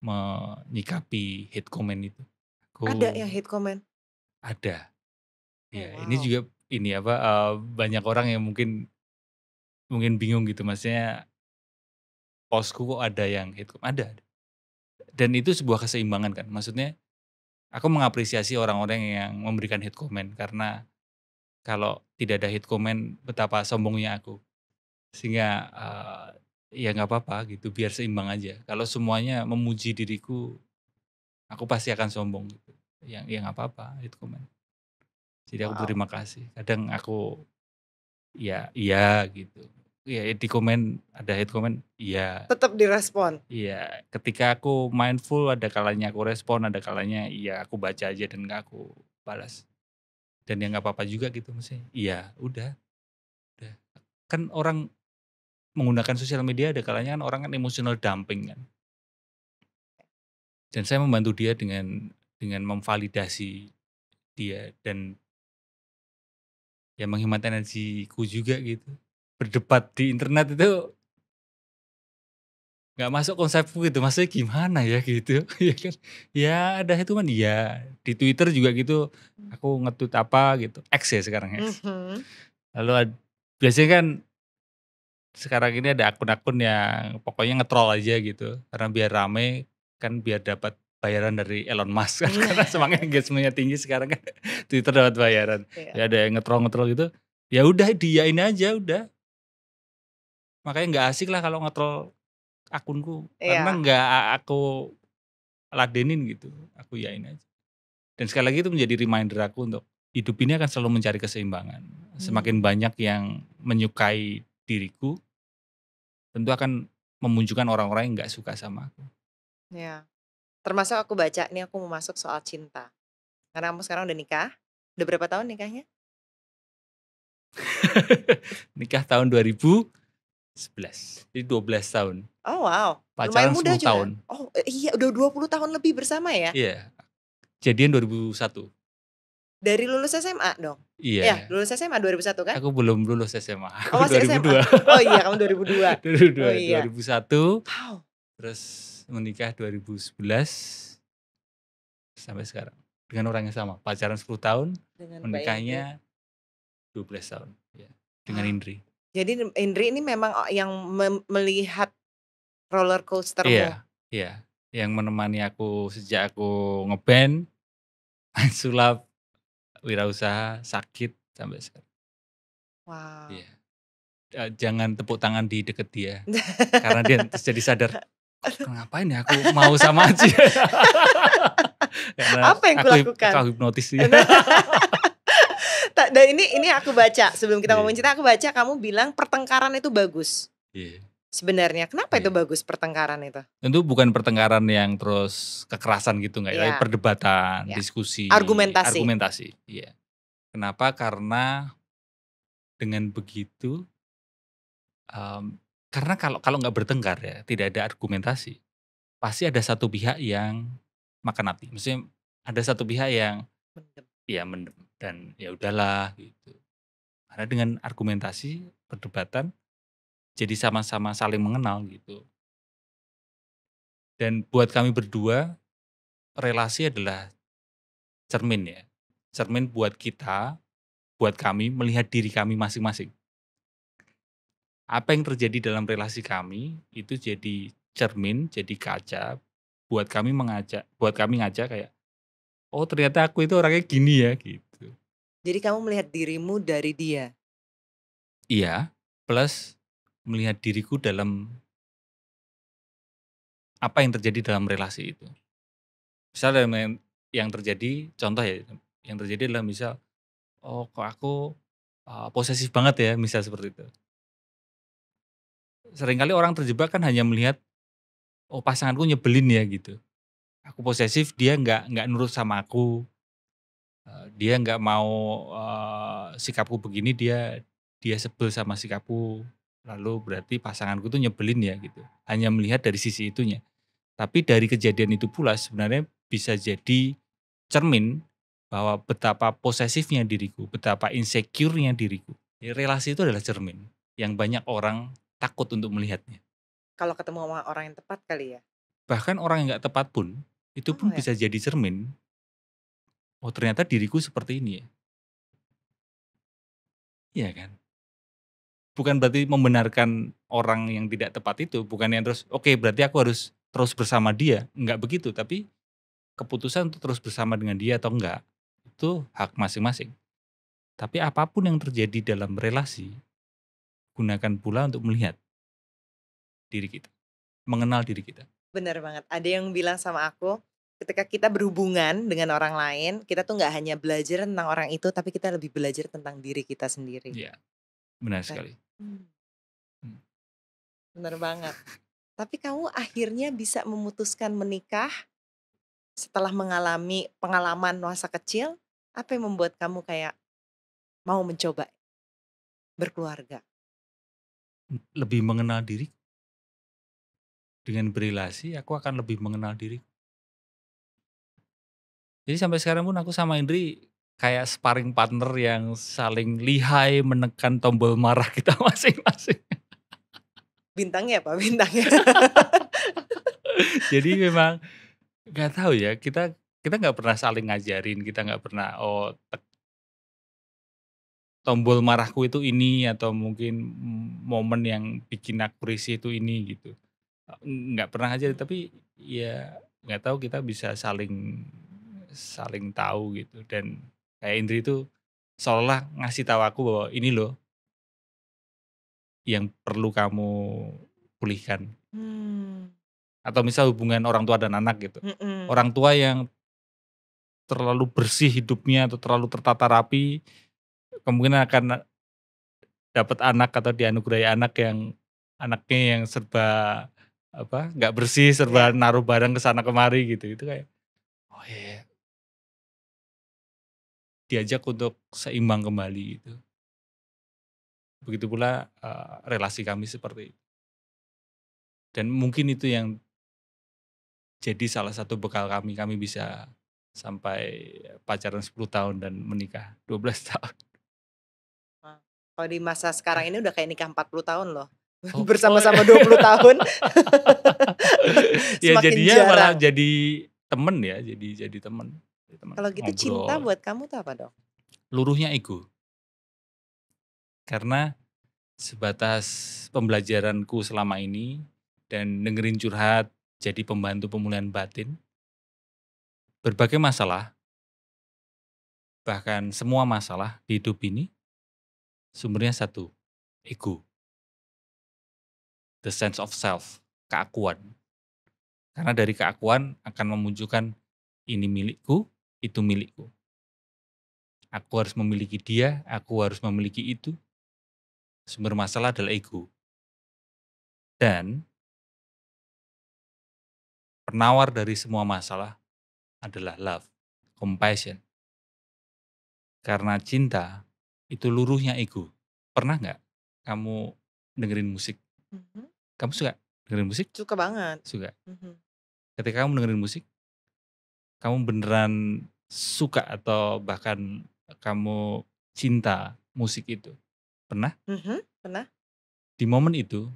menyikapi hate comment itu. Ada Aku yang hate comment? ada. Oh, Ya, ini wow. juga ini apa, banyak orang yang mungkin bingung gitu, maksudnya postku kok ada yang hate comment, ada. Dan itu sebuah keseimbangan kan, maksudnya aku mengapresiasi orang-orang yang memberikan hate comment karena kalau tidak ada hate comment betapa sombongnya aku. Sehingga, ya nggak apa-apa gitu, biar seimbang aja. Kalau semuanya memuji diriku, aku pasti akan sombong gitu. Ya nggak apa-apa hate comment. Jadi aku Wow. berterima kasih. Kadang aku, ya iya gitu. Ya di komen, ada hate comment, iya. Tetap direspon? Iya, ketika aku mindful ada kalanya aku respon, ada kalanya iya aku baca aja dan nggak aku balas. Dan ya nggak apa-apa juga gitu maksudnya. Iya, udah. Kan orang menggunakan sosial media ada kalanya kan orang kan emotional dumping kan. Dan saya membantu dia dengan memvalidasi dia dan ya menghemat energiku juga gitu. Berdebat di internet itu nggak masuk konsepku gitu, maksudnya gimana ya gitu, ya kan. Ya ada itu kan iya, di Twitter juga gitu, aku nge-tweet apa gitu, X ya sekarang X. Mhm. Lalu biasanya kan sekarang ini ada akun-akun yang pokoknya nge-troll aja gitu, karena biar rame, kan biar dapat bayaran dari Elon Musk kan, karena semangat engagement-nya tinggi sekarang kan, Twitter dapat bayaran. Iya. Ya ada yang nge-troll gitu, ya udah diiyain aja udah. Makanya nggak asik lah kalau nge-troll akunku, karena Iya. nggak aku ladenin gitu, aku iyain aja. Dan sekali lagi itu menjadi reminder aku untuk hidup ini akan selalu mencari keseimbangan. Semakin Hmm. banyak yang menyukai diriku, tentu akan memunculkan orang-orang yang nggak suka sama aku. Iya. Termasuk aku baca nih, aku mau masuk soal cinta. Karena kamu sekarang udah nikah. Udah berapa tahun nikahnya? Nikah tahun 2011, jadi 12 tahun. Oh, wow, lumayan Pacaran muda 10 juga. tahun. Oh, iya udah 20 tahun lebih bersama ya? Iya, jadian 2001. Dari lulus SMA dong? Iya, Iya, lulus SMA 2001 kan? aku belum lulus SMA, Oh, aku masih SMA? 2002. Oh iya, kamu 2002. Oh 2002, iya. 2001, Wow. terus menikah 2011 sampai sekarang. Dengan orang yang sama, pacaran 10 tahun, Dengan Mbak Indri. menikahnya 12 tahun, ya, dengan Wow. Indri. Jadi Indri ini memang yang melihat roller coaster-mu? Iya, iya, yang menemani aku sejak aku nge-band, main sulap, wirausaha, sakit, sampai sekarang. Wow. Iya, jangan tepuk tangan di deket dia, karena dia terus jadi sadar, "Kok ngapain ya aku mau sama dia?" Karena Apa yang kulakukan? aku hipnotis dia. Dan ini aku baca, sebelum kita ngomongin Iya, cinta, aku baca kamu bilang pertengkaran itu bagus. iya, Sebenarnya, kenapa itu iya. bagus pertengkaran itu? Tentu bukan pertengkaran yang terus kekerasan gitu enggak ya, tapi Iya, perdebatan, ya. diskusi, Argumentasi. argumentasi, iya. Kenapa? Karena dengan begitu, karena kalau kalau nggak bertengkar ya, tidak ada argumentasi, pasti ada satu pihak yang makan hati. Maksudnya ada satu pihak yang Mendem. ya mendem dan ya udahlah gitu. Karena dengan argumentasi, perdebatan, jadi sama-sama saling mengenal gitu. Dan buat kami berdua, relasi adalah cermin ya, cermin buat kita buat kami melihat diri kami masing-masing. Apa yang terjadi dalam relasi kami itu jadi cermin, jadi kaca buat kami ngaca kayak, "Oh ternyata aku itu orangnya gini ya," gitu. Jadi kamu melihat dirimu dari dia? Iya, plus melihat diriku dalam apa yang terjadi dalam relasi itu. Misal dalam yang terjadi contoh ya, yang terjadi adalah misal, "Oh kok aku, posesif banget ya," misal seperti itu. Seringkali orang terjebak kan hanya melihat, "Oh pasanganku nyebelin ya," gitu. Aku posesif, dia nggak nurut sama aku, dia nggak mau, sikapku begini, dia dia sebel sama sikapku, lalu berarti pasanganku tuh nyebelin ya gitu. Hanya melihat dari sisi itunya. Tapi dari kejadian itu pula sebenarnya bisa jadi cermin bahwa betapa posesifnya diriku, betapa insecure-nya diriku. Ya, relasi itu adalah cermin yang banyak orang takut untuk melihatnya. Kalau ketemu sama orang yang tepat kali ya? Bahkan orang yang nggak tepat pun, itu Oh pun ya? bisa jadi cermin, oh ternyata diriku seperti ini ya. Iya kan? Bukan berarti membenarkan orang yang tidak tepat itu, bukan yang terus, oke berarti aku harus terus bersama dia, enggak begitu. Tapi keputusan untuk terus bersama dengan dia atau enggak, itu hak masing-masing. Tapi apapun yang terjadi dalam relasi, gunakan pula untuk melihat diri kita, mengenal diri kita. Bener banget. Ada yang bilang sama aku, ketika kita berhubungan dengan orang lain, kita tuh nggak hanya belajar tentang orang itu, tapi kita lebih belajar tentang diri kita sendiri. Iya, benar Nah, sekali. Hmm. bener banget. Tapi kamu akhirnya bisa memutuskan menikah setelah mengalami pengalaman masa kecil, apa yang membuat kamu kayak mau mencoba berkeluarga? Lebih mengenal diri, dengan berelasi aku akan lebih mengenal diri. Jadi sampai sekarang pun aku sama Indri kayak sparring partner yang saling lihai menekan tombol marah kita masing-masing. Bintangnya apa bintangnya? Jadi memang nggak tahu ya, kita kita nggak pernah saling ngajarin, kita nggak pernah, oh tombol marahku itu ini atau mungkin momen yang bikin aku risih itu ini gitu. Nggak pernah aja tapi ya nggak tahu kita bisa saling saling tahu gitu dan kayak Indri itu seolah ngasih tahu aku bahwa ini loh yang perlu kamu pulihkan. Mmm, Atau misal hubungan orang tua dan anak gitu. mhm, Orang tua yang terlalu bersih hidupnya atau terlalu tertata rapi, kemungkinan akan dapat anak atau dianugerahi anak yang anaknya yang serba apa, nggak bersih, serba iya. naruh barang ke sana kemari gitu. Itu kayak, oh iya, diajak untuk seimbang kembali gitu. Begitu pula, relasi kami seperti itu. Dan mungkin itu yang jadi salah satu bekal kami, kami bisa sampai pacaran 10 tahun dan menikah 12 tahun. Wah, kalau di masa sekarang ini udah kayak nikah 40 tahun loh. Oh oh, Bersama-sama 20 tahun. ya Semakin jadinya malah jarang. jadi temen ya, jadi temen, Kalau gitu cinta ngobrol. buat kamu tuh apa dong? Luruhnya ego, karena sebatas pembelajaranku selama ini dan dengerin curhat, jadi pembantu pemulihan batin, berbagai masalah, bahkan semua masalah di hidup ini sumbernya satu, ego, the sense of self, keakuan. Karena dari keakuan akan memunculkan ini milikku, itu milikku. Aku harus memiliki dia, aku harus memiliki itu. Sumber masalah adalah ego. Dan penawar dari semua masalah adalah love, compassion. Karena cinta itu luruhnya ego. Pernah nggak kamu dengerin musik? Mhm, Kamu suka dengerin musik? suka banget. Suka. Mhm. Ketika kamu dengerin musik, kamu beneran suka atau bahkan kamu cinta musik itu. Pernah? Mhm, pernah? Di momen itu,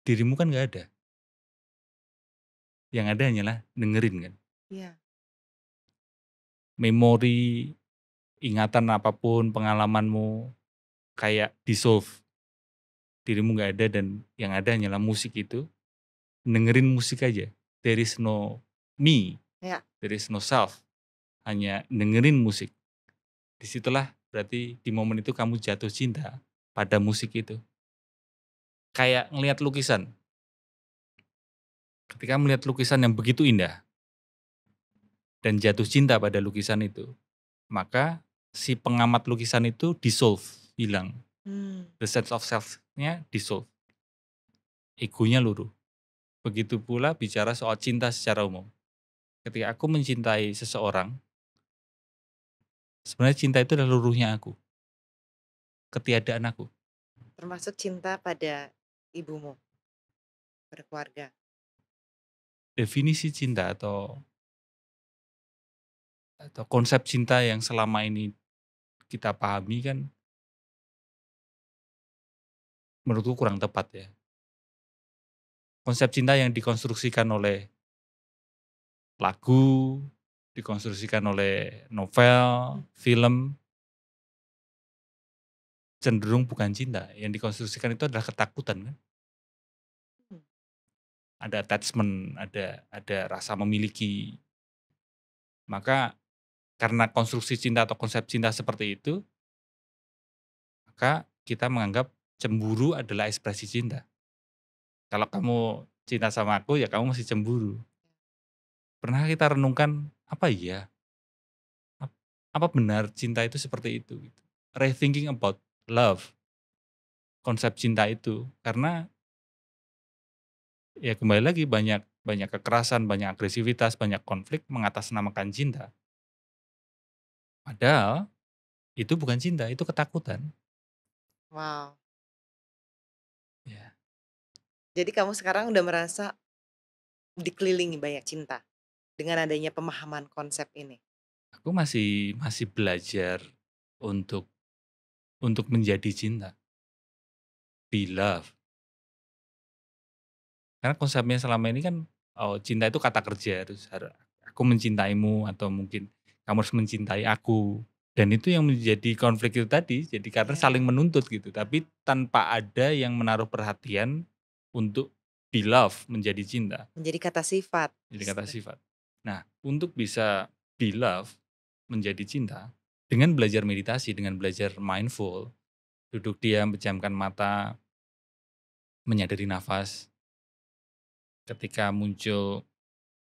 dirimu kan nggak ada. Yang ada hanyalah dengerin kan. Iya. Memori ingatan apapun, pengalamanmu kayak dissolve, dirimu nggak ada dan yang ada hanyalah musik itu, dengerin musik aja. There is no me, Ya. there is no self, hanya dengerin musik. Disitulah berarti di momen itu kamu jatuh cinta pada musik itu. Kayak ngelihat lukisan, ketika melihat lukisan yang begitu indah dan jatuh cinta pada lukisan itu, maka si pengamat lukisan itu dissolve, hilang. Hmm. The sense of self-nya dissolve, egonya luruh. Begitu pula bicara soal cinta secara umum. Ketika aku mencintai seseorang, sebenarnya cinta itu adalah luruhnya aku, ketiadaan aku. Termasuk cinta pada ibumu, berkeluarga. Definisi cinta atau konsep cinta yang selama ini kita pahami kan menurutku kurang tepat ya. Konsep cinta yang dikonstruksikan oleh lagu, dikonstruksikan oleh novel, film, cenderung bukan cinta. Yang dikonstruksikan itu adalah ketakutan kan. Hmm. Ada attachment, ada rasa memiliki. Maka karena konstruksi cinta atau konsep cinta seperti itu, maka kita menganggap cemburu adalah ekspresi cinta. Kalau kamu cinta sama aku, ya kamu masih cemburu. Pernah kita renungkan, apa iya? Apa benar cinta itu seperti itu? Gitu. Rethinking about love, konsep cinta itu. Karena ya kembali lagi banyak kekerasan, banyak agresivitas, banyak konflik mengatasnamakan cinta. Padahal itu bukan cinta, itu ketakutan. Wow. Ya. Jadi kamu sekarang udah merasa dikelilingi banyak cinta dengan adanya pemahaman konsep ini. Aku masih belajar untuk menjadi cinta, be love. Karena konsepnya selama ini kan, oh cinta itu kata kerja, aku mencintaimu atau mungkin kamu harus mencintai aku. Dan itu yang menjadi konflik itu tadi, jadi karena saling Ya. menuntut gitu, tapi tanpa ada yang menaruh perhatian untuk be love, menjadi cinta, Menjadi kata sifat jadi kata justru. sifat. Nah, untuk bisa be love, menjadi cinta, dengan belajar meditasi, dengan belajar mindful, duduk diam, pejamkan mata, menyadari nafas, ketika muncul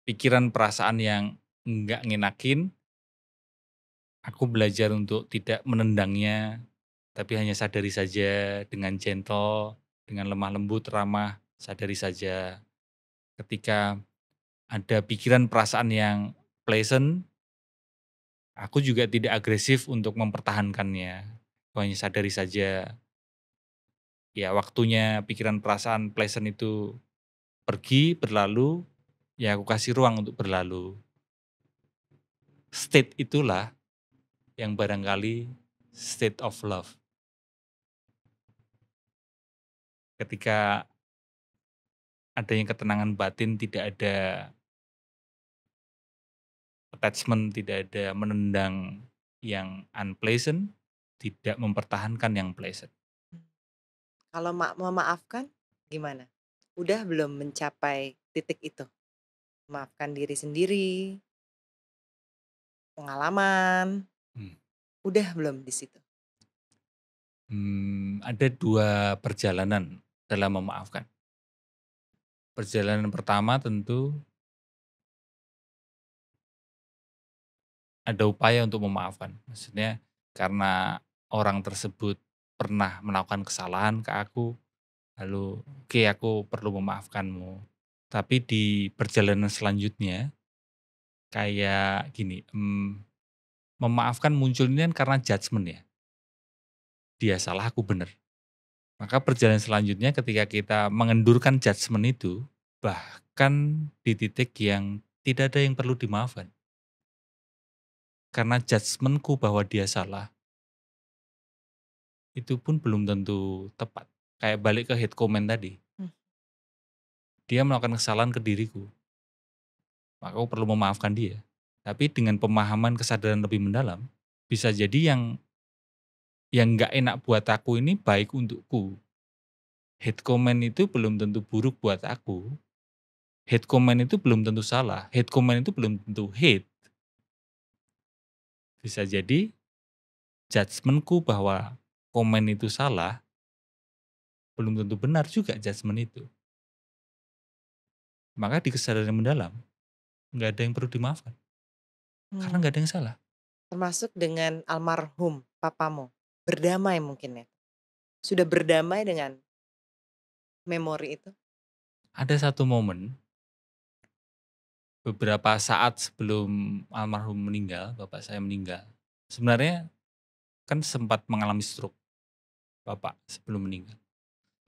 pikiran perasaan yang enggak ngenakin, aku belajar untuk tidak menendangnya, tapi hanya sadari saja dengan gentle, dengan lemah lembut, ramah, sadari saja. Ketika ada pikiran perasaan yang pleasant, aku juga tidak agresif untuk mempertahankannya. Aku hanya sadari saja, ya waktunya pikiran perasaan pleasant itu pergi, berlalu, ya aku kasih ruang untuk berlalu. State itulah yang barangkali state of love. Ketika adanya ketenangan batin, tidak ada attachment, tidak ada menendang yang unpleasant, tidak mempertahankan yang pleasant. Kalau memaafkan gimana? Udah belum mencapai titik itu? Memaafkan diri sendiri, pengalaman, Hmm. udah belum di situ? Ada 2 perjalanan dalam memaafkan. Perjalanan pertama tentu ada upaya untuk memaafkan. Maksudnya karena orang tersebut pernah melakukan kesalahan ke aku, lalu oke aku perlu memaafkanmu. Tapi di perjalanan selanjutnya kayak gini, memaafkan munculnya kan karena judgement ya, dia salah aku bener. Maka perjalanan selanjutnya ketika kita mengendurkan judgement itu, bahkan di titik yang tidak ada yang perlu dimaafkan. Karena judgementku bahwa dia salah, itu pun belum tentu tepat. Kayak balik ke hate comment tadi, Hmm. dia melakukan kesalahan ke diriku, maka aku perlu memaafkan dia. Tapi dengan pemahaman kesadaran lebih mendalam, bisa jadi yang nggak enak buat aku ini baik untukku. Hate comment itu belum tentu buruk buat aku. Hate comment itu belum tentu salah. Hate comment itu belum tentu hate. Bisa jadi judgementku bahwa komen itu salah, belum tentu benar juga judgement itu. Maka di kesadaran yang mendalam, nggak ada yang perlu dimaafkan. Karena nggak ada yang salah. Termasuk dengan almarhum papamu, berdamai mungkin ya? Sudah berdamai dengan memori itu? Ada satu momen, beberapa saat sebelum almarhum meninggal, bapak saya meninggal. Sebenarnya kan sempat mengalami stroke bapak sebelum meninggal.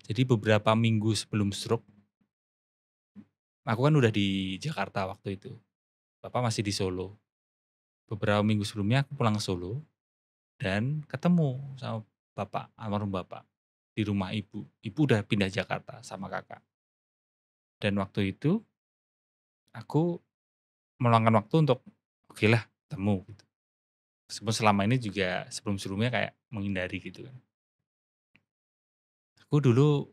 Jadi beberapa minggu sebelum stroke, aku kan udah di Jakarta waktu itu. Bapak masih di Solo. Beberapa minggu sebelumnya aku pulang ke Solo dan ketemu sama bapak, almarhum bapak di rumah ibu. Ibu udah pindah Jakarta sama kakak. Dan waktu itu aku meluangkan waktu untuk oke lah ketemu gitu. Meskipun selama ini juga sebelum-sebelumnya kayak menghindari gitu kan. Aku dulu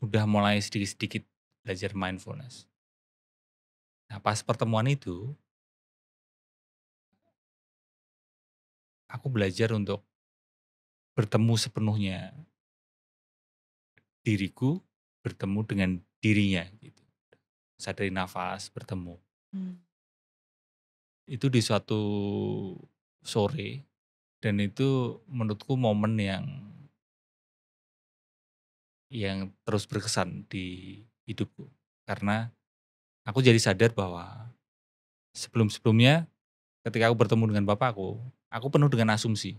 udah mulai sedikit-sedikit belajar mindfulness. Nah pas pertemuan itu, aku belajar untuk bertemu sepenuhnya diriku, bertemu dengan dirinya gitu. Sadari nafas, bertemu. Itu di suatu sore dan itu menurutku momen yang terus berkesan di hidupku. Karena aku jadi sadar bahwa sebelum-sebelumnya ketika aku bertemu dengan bapakku, aku penuh dengan asumsi.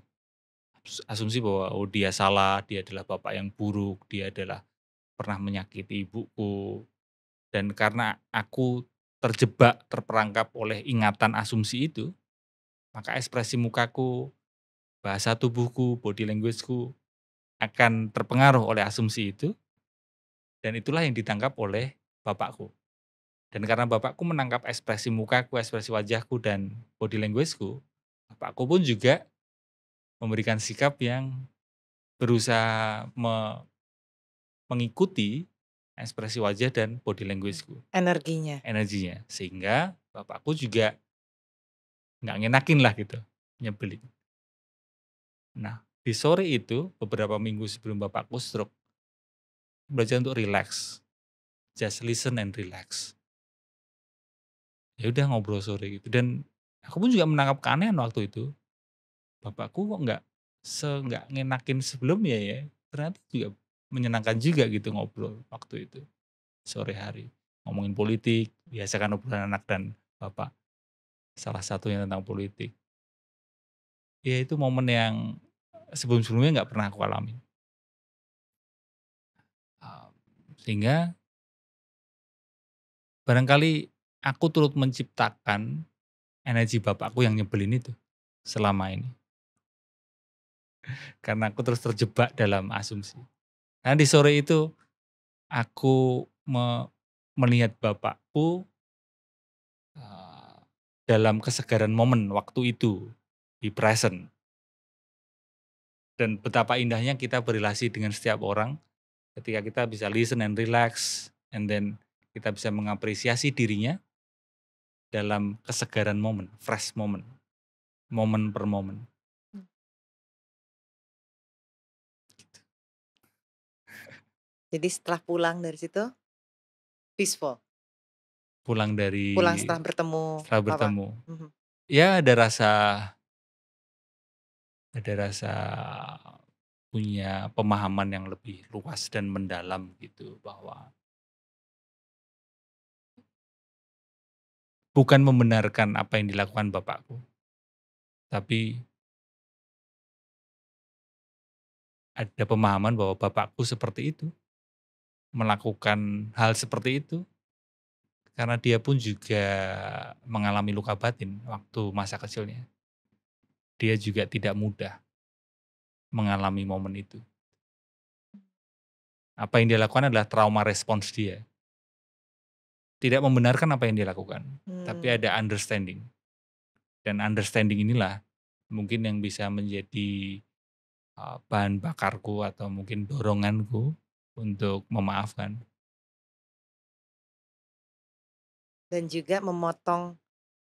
Asumsi bahwa oh dia salah, dia adalah bapak yang buruk, dia adalah pernah menyakiti ibuku. Dan karena aku terjebak, terperangkap oleh ingatan asumsi itu, maka ekspresi mukaku, bahasa tubuhku, body languageku akan terpengaruh oleh asumsi itu, dan itulah yang ditangkap oleh bapakku. Dan karena bapakku menangkap ekspresi mukaku, ekspresi wajahku, dan body languageku, bapakku pun juga memberikan sikap yang berusaha mengikuti ekspresi wajah dan body languageku, Energinya. energinya. Sehingga bapakku juga nggak ngenakin lah gitu, nyebelin. Nah, di sore itu beberapa minggu sebelum bapakku stroke, belajar untuk relax, just listen and relax. Ya udah ngobrol sore gitu dan aku pun juga menangkap keanehan waktu itu. Bapakku kok nggak ngenakin sebelumnya ya. Ternyata juga menyenangkan juga gitu ngobrol waktu itu sore hari. Ngomongin politik, biasa kan obrolan anak dan bapak. Salah satunya tentang politik. Ya itu momen yang sebelum-sebelumnya nggak pernah aku alami. Sehingga barangkali aku turut menciptakan energi bapakku yang nyebelin itu selama ini. Karena aku terus terjebak dalam asumsi. Nah di sore itu aku melihat bapakku dalam kesegaran momen waktu itu di present. Dan betapa indahnya kita berrelasi dengan setiap orang ketika kita bisa listen and relax and then kita bisa mengapresiasi dirinya dalam kesegaran momen, fresh moment, momen per momen. Jadi setelah pulang dari situ, peaceful? Pulang Pulang dari setelah bertemu setelah papa? bertemu, ya ada rasa punya pemahaman yang lebih luas dan mendalam gitu bahwa bukan membenarkan apa yang dilakukan bapakku, tapi ada pemahaman bahwa bapakku seperti itu, melakukan hal seperti itu karena dia pun juga mengalami luka batin waktu masa kecilnya. Dia juga tidak mudah mengalami momen itu. Apa yang dia lakukan adalah trauma respons dia. Tidak membenarkan apa yang dia lakukan, tapi ada understanding. Dan understanding inilah mungkin yang bisa menjadi bahan bakarku atau mungkin doronganku untuk memaafkan. Dan juga memotong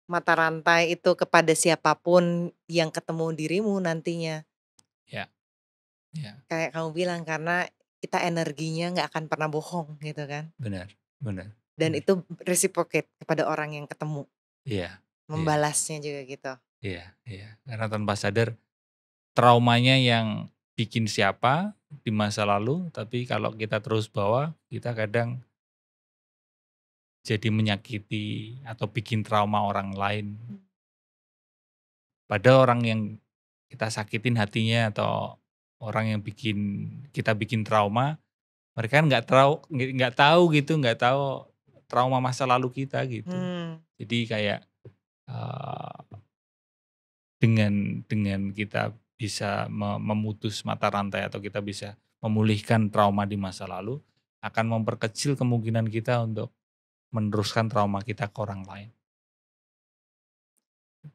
mata rantai itu kepada siapapun yang ketemu dirimu nantinya. Ya, ya, Kayak kamu bilang, karena kita energinya nggak akan pernah bohong gitu kan. benar, benar, Dan benar. itu reciprocate kepada orang yang ketemu. Iya, iya, Membalasnya juga gitu. iya, iya. Karena tanpa sadar traumanya yang bikin siapa di masa lalu, tapi kalau kita terus bawa, kita kadang jadi menyakiti atau bikin trauma orang lain. Padahal orang yang kita sakitin hatinya atau orang yang kita bikin trauma, mereka kan nggak tahu gitu, nggak tahu trauma masa lalu kita gitu. Hmm. Jadi kayak eee, dengan kita bisa memutus mata rantai atau kita bisa memulihkan trauma di masa lalu, akan memperkecil kemungkinan kita untuk meneruskan trauma kita ke orang lain.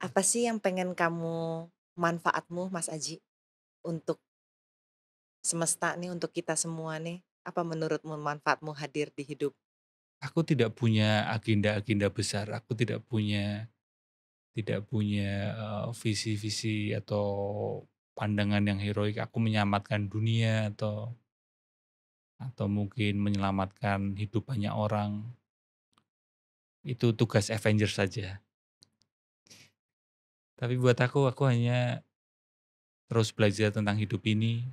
Apa sih yang pengen kamu manfaatmu Mas Aji untuk semesta nih, untuk kita semua nih? Apa menurutmu manfaatmu hadir di hidup? Aku tidak punya agenda-agenda besar, aku tidak punya visi-visi atau pandangan yang heroik, aku menyelamatkan dunia atau mungkin menyelamatkan hidup banyak orang, itu tugas Avengers saja. Tapi buat aku hanya terus belajar tentang hidup ini,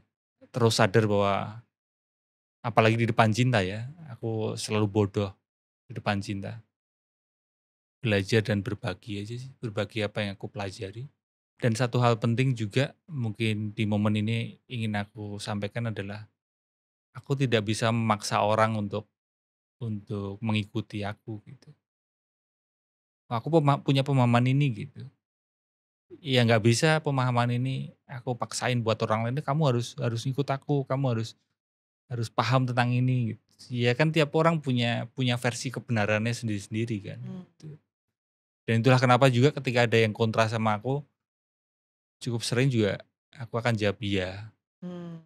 terus sadar bahwa apalagi di depan cinta ya, aku selalu bodoh di depan cinta. Belajar dan berbagi aja sih, berbagi apa yang aku pelajari. Dan satu hal penting juga mungkin di momen ini ingin aku sampaikan adalah aku tidak bisa memaksa orang untuk mengikuti aku gitu. Aku punya pemahaman ini gitu. Ya nggak bisa pemahaman ini aku paksain buat orang lain, "Kamu harus harus ngikut aku, kamu harus harus paham tentang ini," gitu. Ya kan tiap orang punya punya versi kebenarannya sendiri-sendiri kan, Hmm. gitu. Dan itulah kenapa juga ketika ada yang kontra sama aku, cukup sering juga aku akan jawab iya. Hmm.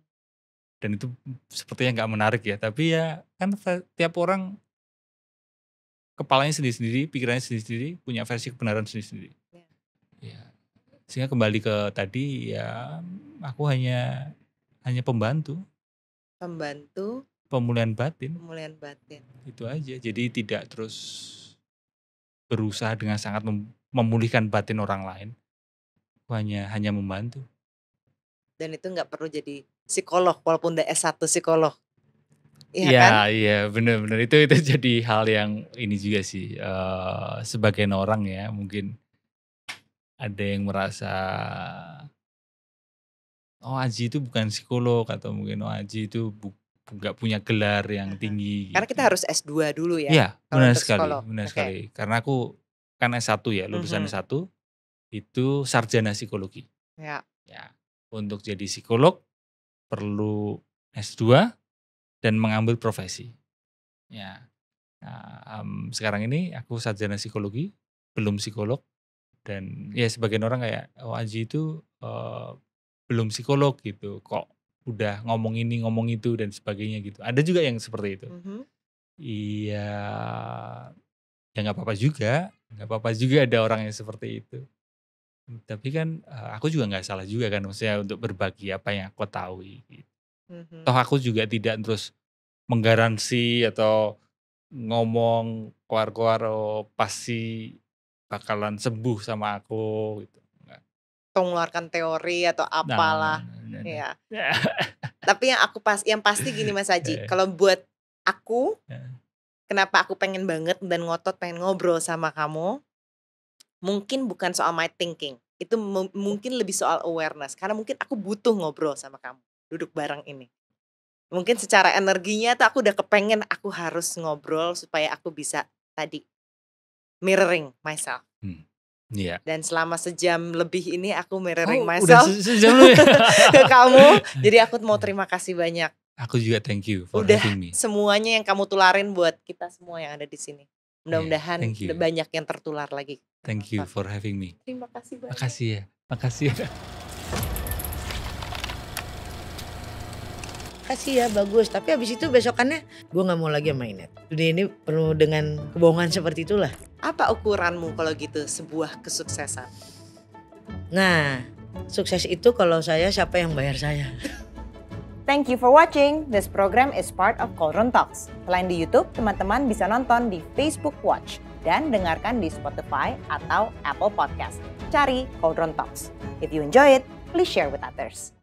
Dan itu sepertinya nggak menarik ya, tapi ya kan tiap orang kepalanya sendiri-sendiri, pikirannya sendiri-sendiri, punya versi kebenaran sendiri-sendiri. Ya. Ya, sehingga kembali ke tadi ya aku hanya pembantu, Pembantu pemulihan batin, pemulihan batin. itu aja. Jadi tidak terus berusaha dengan sangat memulihkan batin orang lain, aku hanya membantu. Dan itu nggak perlu jadi psikolog walaupun udah S1 psikolog. Iya Iya, kan? iya, bener, bener, itu jadi hal yang ini juga sih, sebagian orang ya mungkin ada yang merasa, "Oh Aji itu bukan psikolog," atau mungkin, "Oh Aji itu nggak punya gelar yang Aha. tinggi," Karena kita gitu. harus S2 dulu ya Iya, kalau benar untuk sekali, psikolog. benar Oke. sekali. Karena aku kan S1 ya, lulusan Mhm. S1 itu sarjana psikologi. Ya. Ya, untuk jadi psikolog perlu S2 dan mengambil profesi. Ya, nah, sekarang ini aku sarjana psikologi, belum psikolog dan ya sebagian orang kayak, "Oh Aji itu, belum psikolog gitu, kok udah ngomong ini, ngomong itu dan sebagainya," gitu. Ada juga yang seperti itu. Mhm. Iya, ya nggak apa-apa juga ada orang yang seperti itu. Tapi kan, aku juga nggak salah juga kan maksudnya untuk berbagi apa yang aku ketahui gitu. Mhm. Toh aku juga tidak terus menggaransi atau ngomong keluar-keluar, "Oh pasti bakalan sembuh sama aku," gitu, enggak. Atau mengeluarkan teori atau Nah, apalah. nah, nah. Iya. Tapi yang pasti gini Mas Aji, kalau buat aku, Heeh, kenapa aku pengen banget dan ngotot pengen ngobrol sama kamu, mungkin bukan soal my thinking, itu mungkin lebih soal awareness, karena mungkin aku butuh ngobrol sama kamu, duduk bareng ini. Mungkin secara energinya tuh aku udah kepengen aku harus ngobrol supaya aku bisa tadi, mirroring myself. iya. Dan selama sejam lebih ini aku mirroring Oh udah myself sejam lu ya? ke kamu, jadi aku mau terima kasih banyak. Aku juga thank you for Udah having me. semuanya yang kamu tularin buat kita semua yang ada di sini. Mudah-mudahan thank you. banyak yang tertular lagi. Thank you for having me. Terima kasih banyak. Makasih ya. Makasih ya. Kasih ya, bagus. Tapi habis itu besokannya gue nggak mau lagi main net. Dunia ini penuh dengan kebohongan seperti itulah. Apa ukuranmu kalau gitu sebuah kesuksesan? Nah, sukses itu kalau saya siapa yang bayar saya. Thank you for watching. This program is part of Cauldron Talks. Selain di YouTube, teman-teman bisa nonton di Facebook Watch dan dengarkan di Spotify atau Apple Podcast. Cari Cauldron Talks. If you enjoy it, please share with others.